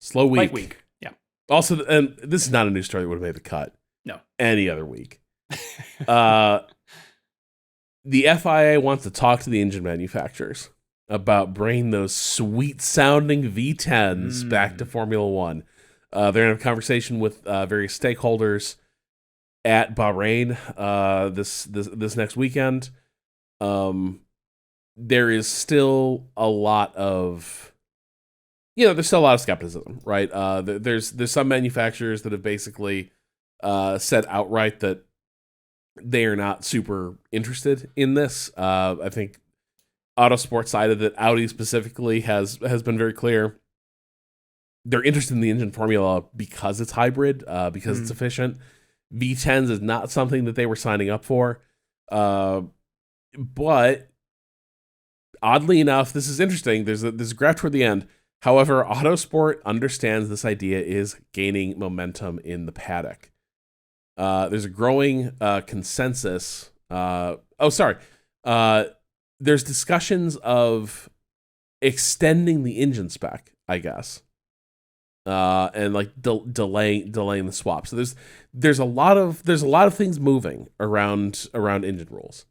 Slow week. Light week. Yeah. Also, and this is not a news story that would have made the cut. No. Any other week. The FIA wants to talk to the engine manufacturers about bringing those sweet-sounding V10s back to Formula One. They're in a conversation with various stakeholders at Bahrain this next weekend. There is still a lot of, there's still a lot of skepticism, right? There's some manufacturers that have basically said outright that they are not super interested in this. I think Autosport cited that Audi specifically has been very clear. They're interested in the engine formula because it's hybrid, because it's efficient. V10s is not something that they were signing up for. But oddly enough, this is interesting. There's a graph toward the end. However, Autosport understands this idea is gaining momentum in the paddock. There's a growing consensus. There's discussions of extending the engine spec, I guess, and like delaying the swap. So there's a lot of things moving around engine rules.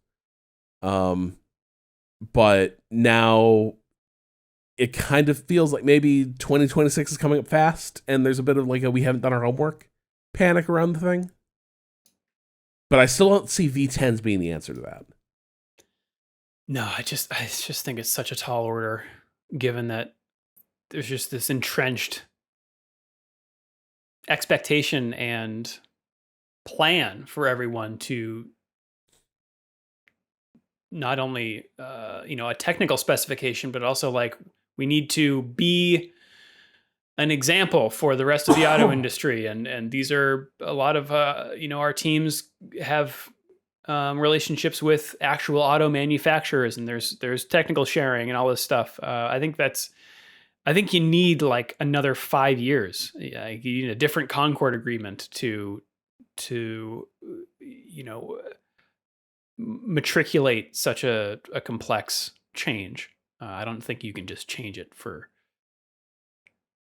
But now it kind of feels like maybe 2026 is coming up fast, and there's a bit of like a we haven't done our homework panic around the thing. But I still don't see V10s being the answer to that. No, I just think it's such a tall order, given that there's just this entrenched expectation and plan for everyone to not only a technical specification, but also like we need to be an example for the rest of the auto industry, and these are a lot of our teams have relationships with actual auto manufacturers, and there's technical sharing and all this stuff. I think you need like another 5 years. Yeah, you need a different Concord agreement to matriculate such a complex change. I don't think you can just change it for.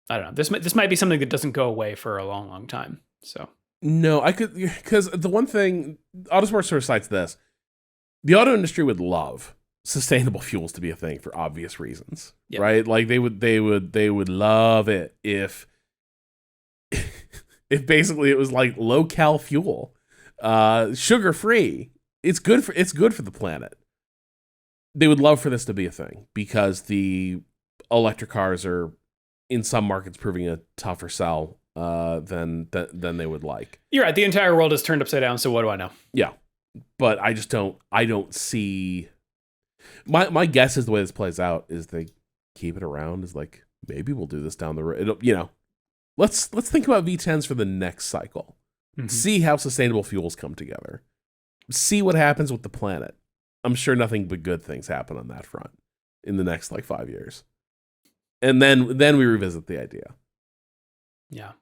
I don't know. This might be something that doesn't go away for a long, long time. So no, I could, because the one thing Autosport sort of cites this: the auto industry would love sustainable fuels to be a thing for obvious reasons, right? Like they would love it if basically it was like low cal fuel, sugar free. It's good for the planet. They would love for this to be a thing because the electric cars are in some markets proving a tougher sell than they would like. You're right. The entire world is turned upside down. So what do I know? Yeah, but I don't see. My guess is the way this plays out is they keep it around. Is like maybe we'll do this down the road. Let's think about V10s for the next cycle. Mm-hmm. See how sustainable fuels come together. See what happens with the planet. I'm sure nothing but good things happen on that front in the next 5 years. And then we revisit the idea. Yeah.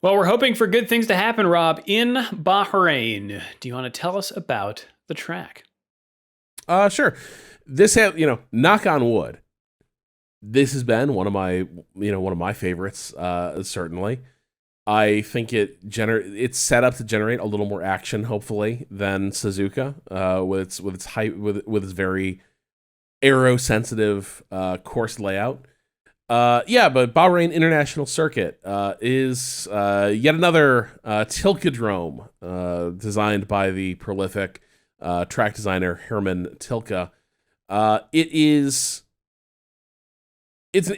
Well, we're hoping for good things to happen, Rob, in Bahrain. Do you want to tell us about the track? Sure. This knock on wood. This has been one of my favorites, certainly. I think it's set up to generate a little more action, hopefully, than Suzuka, with its very aero-sensitive course layout. But Bahrain International Circuit is yet another Tilkedrome designed by the prolific track designer Herman Tilke. It is It's an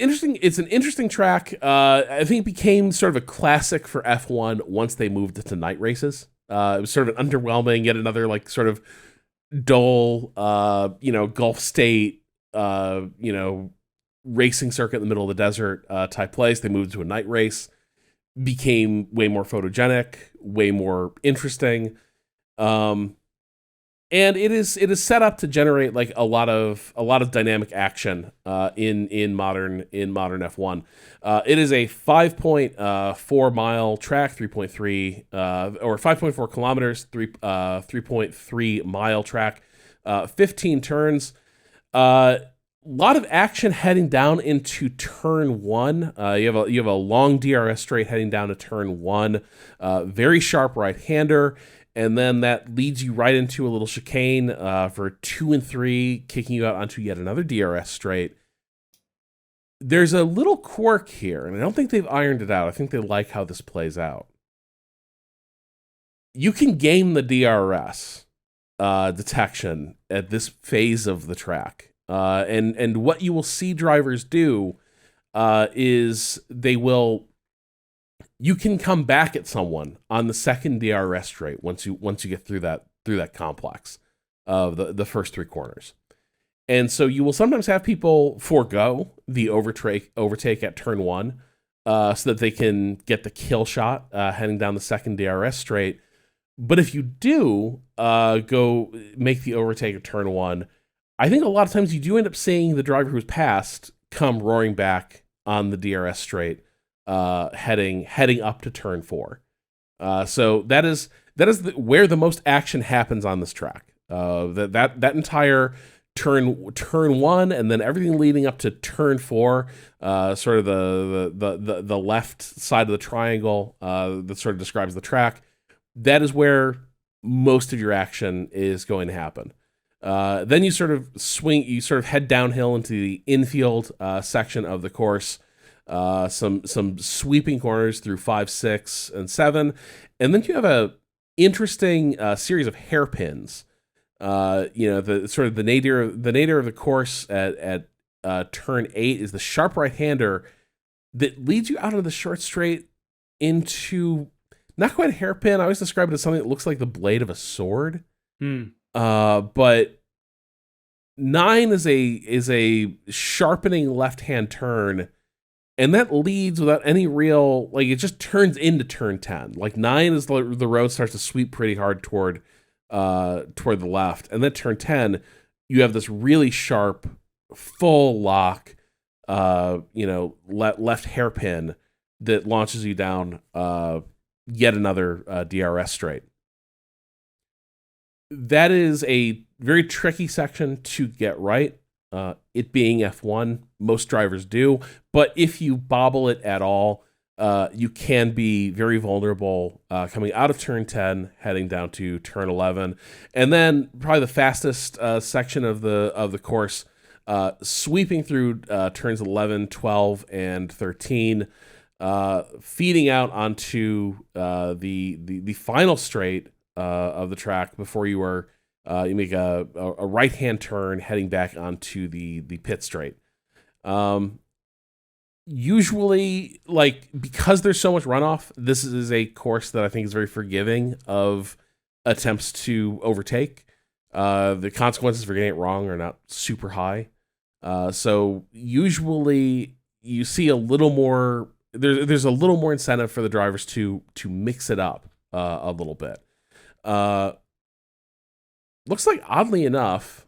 interesting track. I think it became sort of a classic for F1 once they moved it to night races. It was sort of an underwhelming, yet another like sort of dull, Gulf State, racing circuit in the middle of the desert type place. They moved to a night race, became way more photogenic, way more interesting. And it is set up to generate like a lot of dynamic action in modern F1. It is a 5.4 mile track, 3.3 or 5.4 kilometers, 3.3 mile track, 15 turns. Lot of action heading down into turn one. You have a long DRS straight heading down to turn one. Very sharp right hander. And then that leads you right into a little chicane for 2 and 3, kicking you out onto yet another DRS straight. There's a little quirk here, and I don't think they've ironed it out. I think they like how this plays out. You can game the DRS detection at this phase of the track. And what you will see drivers do is you can come back at someone on the second DRS straight once you get through that complex of the first 3 corners. And so you will sometimes have people forego the overtake at turn 1 so that they can get the kill shot heading down the second DRS straight. But if you do go make the overtake at turn 1, I think a lot of times you do end up seeing the driver who's passed come roaring back on the DRS straight, heading up to turn 4. So that is where the most action happens on this track. That entire turn 1, and then everything leading up to turn 4, sort of the left side of the triangle that sort of describes the track. That is where most of your action is going to happen. Then you sort of head downhill into the infield section of the course. Some sweeping corners through 5, 6, and 7, and then you have a interesting series of hairpins. The sort of the nadir of the course at turn 8 is the sharp right hander that leads you out of the short straight into not quite a hairpin. I always describe it as something that looks like the blade of a sword. But 9 is a sharpening left hand turn. And that leads without any real, like, it just turns into turn 10. Like 9 is the road starts to sweep pretty hard toward the left. And then turn 10, you have this really sharp, full lock, left hairpin that launches you down yet another DRS straight. That is a very tricky section to get right. It being F1, most drivers do, but if you bobble it at all, you can be very vulnerable coming out of turn 10, heading down to turn 11, and then probably the fastest section of the course, sweeping through turns 11, 12, and 13, feeding out onto the final straight of the track before you make a right-hand turn heading back onto the pit straight. Usually, like, because there's so much runoff, this is a course that I think is very forgiving of attempts to overtake. The consequences for getting it wrong are not super high. So usually you see a little more, there's a little more incentive for the drivers to mix it up a little bit. Looks like, oddly enough,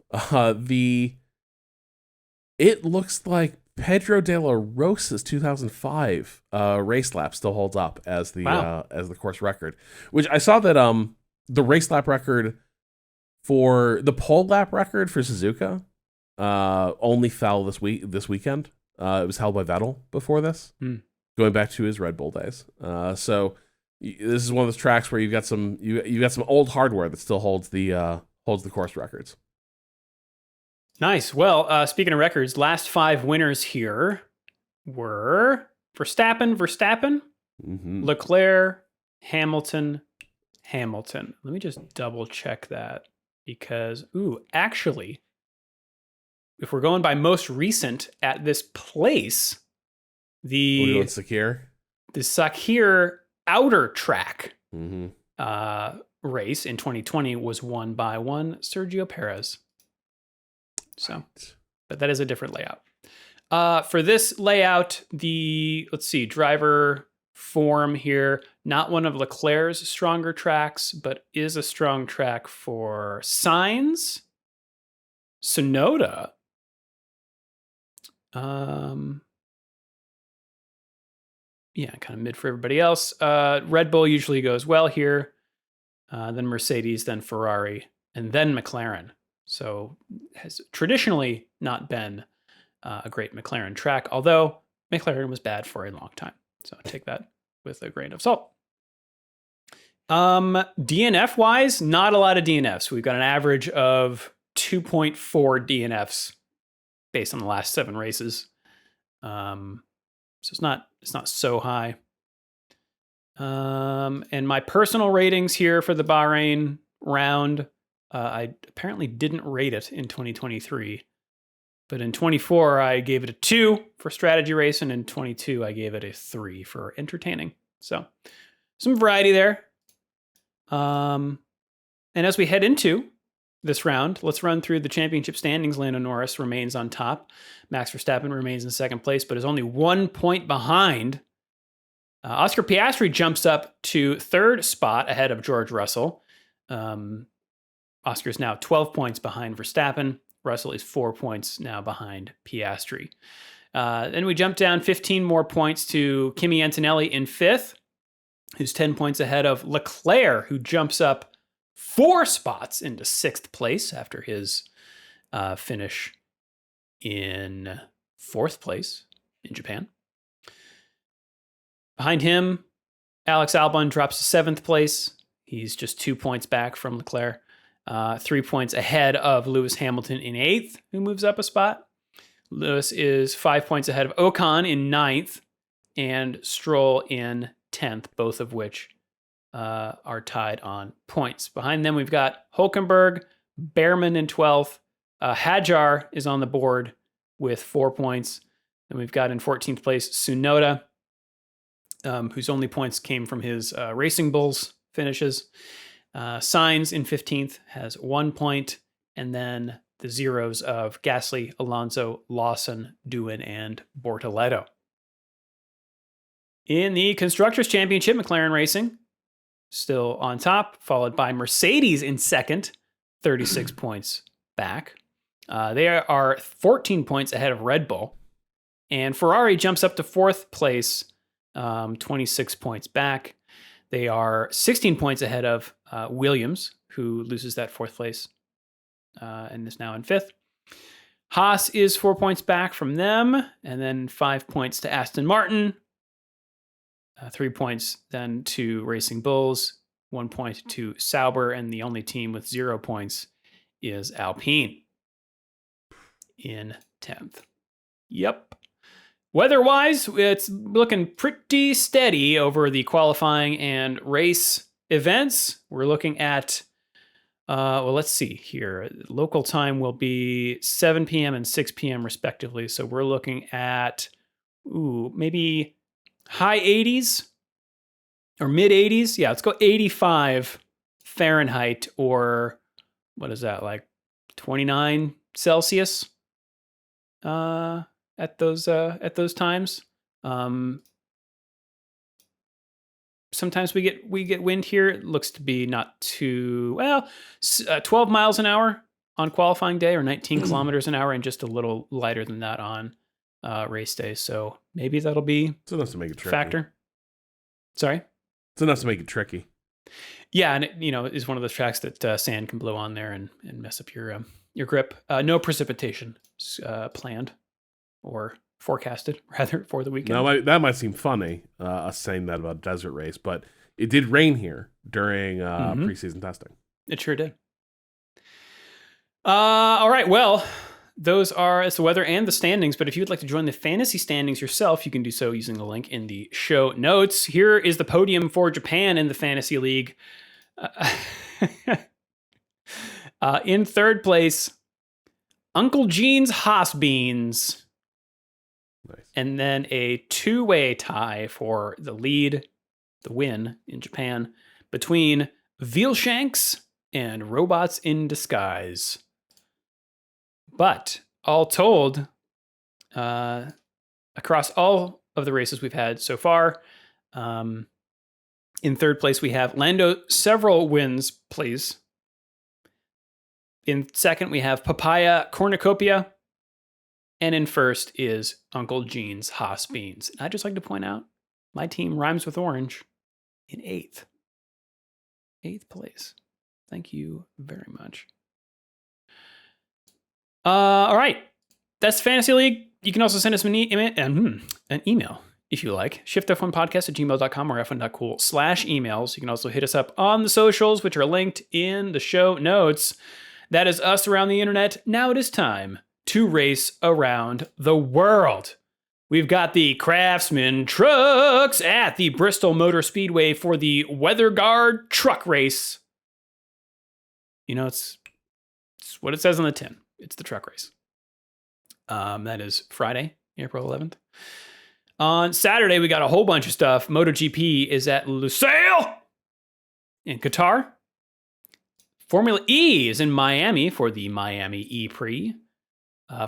it looks like Pedro de la Rosa's 2005 race lap still holds up as the course record, which I saw that the race lap record for the pole lap record for Suzuka only fell this weekend. It was held by Vettel before this, going back to his Red Bull days. So this is one of those tracks where you've got some old hardware that still holds the course records. Nice. Well, speaking of records, last 5 winners here were Verstappen, Leclerc, Hamilton. Let me just double check that because, actually, if we're going by most recent at this place, the Sakir outer track race in 2020 was won by one Sergio Perez. So, but that is a different layout. For this layout, let's see, driver form here, not one of Leclerc's stronger tracks, but is a strong track for Sainz, Tsunoda, yeah, kind of mid for everybody else. Red Bull usually goes well here, then Mercedes, then Ferrari, and then McLaren. So has traditionally not been a great McLaren track, although McLaren was bad for a long time. So take that with a grain of salt. DNF wise, not a lot of DNFs. We've got an average of 2.4 DNFs based on the last 7 races. So it's not so high. And my personal ratings here for the Bahrain round, I apparently didn't rate it in 2023. But in 24, I gave it a 2 for strategy race, and in 22, I gave it a 3 for entertaining. So some variety there. And as we head into this round, let's run through the championship standings. Lando Norris remains on top. Max Verstappen remains in second place, but is only 1 point behind. Oscar Piastri jumps up to third spot ahead of George Russell. Oscar's now 12 points behind Verstappen. Russell is 4 points now behind Piastri. Then we jump down 15 more points to Kimi Antonelli in fifth, who's 10 points ahead of Leclerc, who jumps up 4 spots into sixth place after his finish in fourth place in Japan. Behind him, Alex Albon drops to seventh place. He's just 2 points back from Leclerc. 3 points ahead of Lewis Hamilton in eighth, who moves up a spot. Lewis is 5 points ahead of Ocon in ninth and Stroll in 10th, both of which are tied on points. Behind them, we've got Hulkenberg, Behrman in 12th. Hadjar is on the board with 4 points. Then we've got in 14th place Tsunoda, whose only points came from his Racing Bulls finishes. Sainz in 15th has 1 point, and then the zeros of Gasly, Alonso, Lawson, Doohan, and Bortoleto. In the Constructors' Championship, McLaren Racing still on top, followed by Mercedes in second, 36 points back. They are 14 points ahead of Red Bull, and Ferrari jumps up to fourth place, 26 points back. They are 16 points ahead of Williams, who loses that fourth place and is now in fifth. Haas is 4 points back from them, and then 5 points to Aston Martin, 3 points then to Racing Bulls, 1 point to Sauber, and the only team with 0 points is Alpine in 10th. Yep. Weather-wise, it's looking pretty steady over the qualifying and race events. We're looking at, let's see here. Local time will be 7 p.m. and 6 p.m. respectively. So we're looking at, maybe high 80s or mid 80s. Yeah, let's go 85 Fahrenheit, or what is that, like 29 Celsius? At those times. Sometimes we get wind here. It looks to be not too 12 miles an hour on qualifying day, or 19 kilometers an hour, and just a little lighter than that on race day. So maybe that'll be it's enough to make it tricky. Factor. Sorry? It's enough to make it tricky. Yeah, and it, is one of those tracks that sand can blow on there and mess up your grip. No precipitation planned or forecasted, rather, for the weekend. Now, that might seem funny, us saying that about a desert race, but it did rain here during preseason testing. It sure did. All right, well, it's the weather and the standings, but if you'd like to join the fantasy standings yourself, you can do so using the link in the show notes. Here is the podium for Japan in the Fantasy League. In third place, Uncle Gene's Haas Beans. Nice. And then a two-way tie for the win in Japan between Vealshanks and Robots in Disguise. But all told, across all of the races we've had so far, in third place we have Lando, several wins, please. In second, we have Papaya Cornucopia. And in first is Uncle Gene's Haas Beans. And I'd just like to point out, my team rhymes with orange in eighth. Eighth place. Thank you very much. All right. That's Fantasy League. You can also send us an email if you like. shiftf1podcast@gmail.com or f1.cool/emails. You can also hit us up on the socials, which are linked in the show notes. That is us around the internet. Now it is time to race around the world. We've got the Craftsman trucks at the Bristol Motor Speedway for the Weather Guard truck race. You know, it's what it says on the tin. It's the truck race. That is Friday, April 11th. On Saturday, we got a whole bunch of stuff. MotoGP is at Lusail in Qatar. Formula E is in Miami for the Miami E-Prix.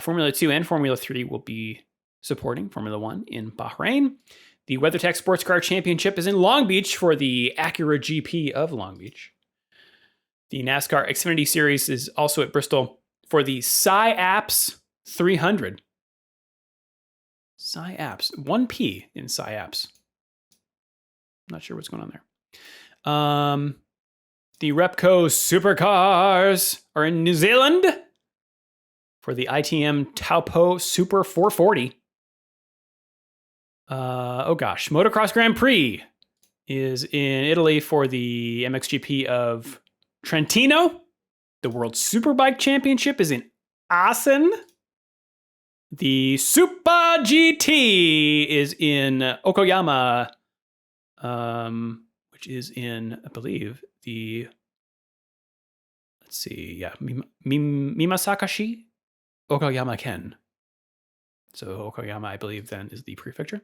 Formula 2 and Formula 3 will be supporting Formula 1 in Bahrain. The WeatherTech Sports Car Championship is in Long Beach for the Acura GP of Long Beach. The NASCAR Xfinity Series is also at Bristol for the SciAps 300. SciAps. 1P in SciAps. Not sure what's going on there. The Repco Supercars are in New Zealand for the ITM Taupo Super 440. Motocross Grand Prix is in Italy for the MXGP of Trentino. The World Superbike Championship is in Assen. The Super GT is in Okoyama, which is in, I believe, Mimasakashi Okoyama Ken. So Okoyama, I believe, then is the prefecture.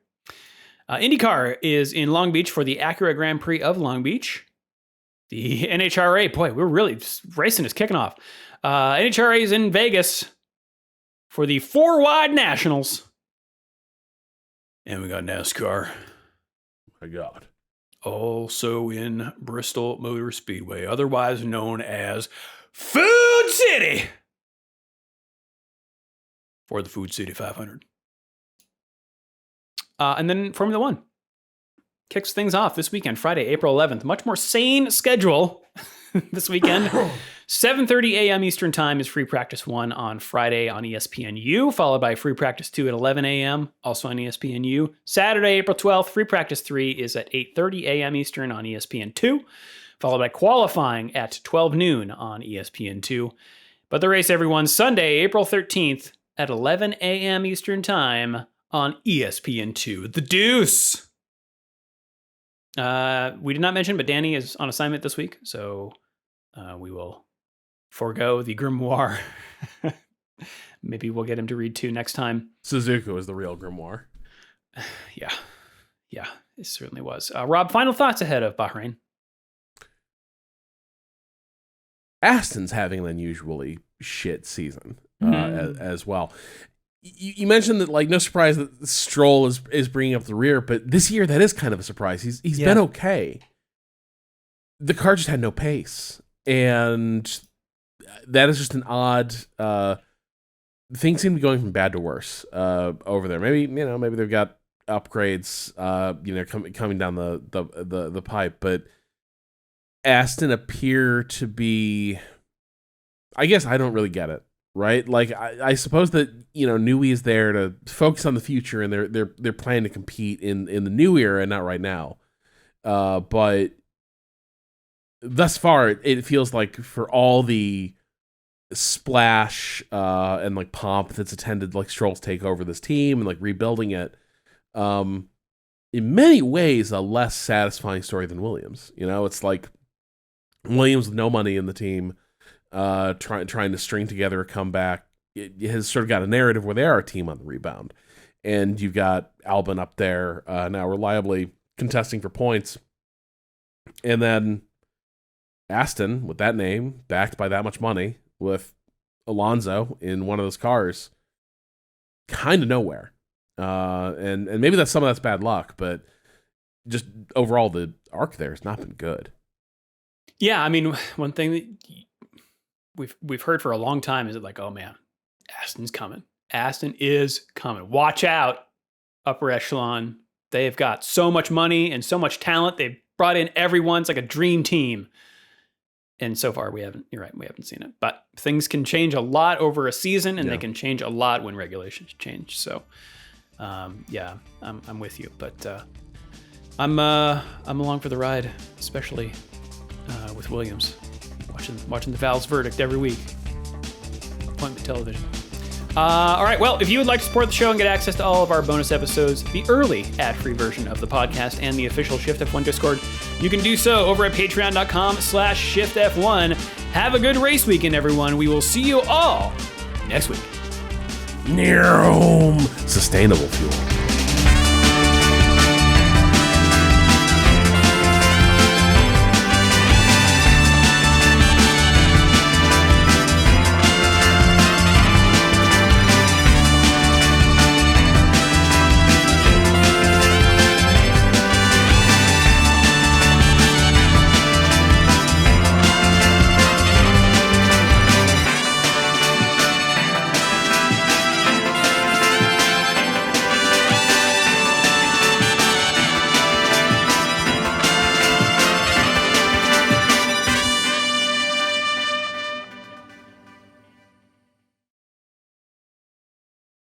IndyCar is in Long Beach for the Acura Grand Prix of Long Beach. The NHRA, boy, we're really racing is kicking off. NHRA is in Vegas for the 4 Wide Nationals. And we got NASCAR. My God. Also in Bristol Motor Speedway, otherwise known as Food City, for the Food City 500. And then Formula 1 kicks things off this weekend, Friday, April 11th. Much more sane schedule this weekend. 7:30 a.m. Eastern Time is Free Practice 1 on Friday on ESPNU, followed by Free Practice 2 at 11 a.m., also on ESPNU. Saturday, April 12th, Free Practice 3 is at 8:30 a.m. Eastern on ESPN2, followed by qualifying at 12 noon on ESPN2. But the race, everyone, Sunday, April 13th at 11 a.m. Eastern Time on ESPN2. The Deuce! We did not mention, but Danny is on assignment this week, so we will forego the grimoire. Maybe we'll get him to read 2 next time. Suzuka is the real grimoire. Yeah, it certainly was. Rob, final thoughts ahead of Bahrain? Aston's having an unusually shit season as well. You mentioned that, like, no surprise that Stroll is bringing up the rear, but this year that is kind of a surprise. He's been okay. The car just had no pace, and that is just an odd. Things seem to be going from bad to worse over there. Maybe they've got upgrades, coming down the pipe, but Aston appear to be. I guess I don't really get it. Right, like I suppose that Newey is there to focus on the future, and they're planning to compete in the new era, not right now. But thus far, it feels like for all the splash and like pomp that's attended like Stroll's take over this team and like rebuilding it, in many ways a less satisfying story than Williams. It's like Williams with no money in the team. Trying to string together a comeback, has sort of got a narrative where they are a team on the rebound. And you've got Albon up there now reliably contesting for points. And then Aston, with that name, backed by that much money, with Alonso in one of those cars, kind of nowhere. And maybe some of that's bad luck, but just overall, the arc there has not been good. Yeah, I mean, one thing that we've heard for a long time is that, like, oh man, Aston's coming. Aston is coming. Watch out, upper echelon. They've got so much money and so much talent. They've brought in everyone. It's like a dream team. And so far, you're right, we haven't seen it. But things can change a lot over a season, and they can change a lot when regulations change. So, yeah, I'm with you. But I'm along for the ride, especially with Williams. Watching the Val's verdict every week. Appointment television. All right, well, if you would like to support the show and get access to all of our bonus episodes, the early ad-free version of the podcast, and the official Shift F1 Discord, you can do so over at patreon.com/ShiftF1. Have a good race weekend, everyone. We will see you all next week. Sustainable fuel.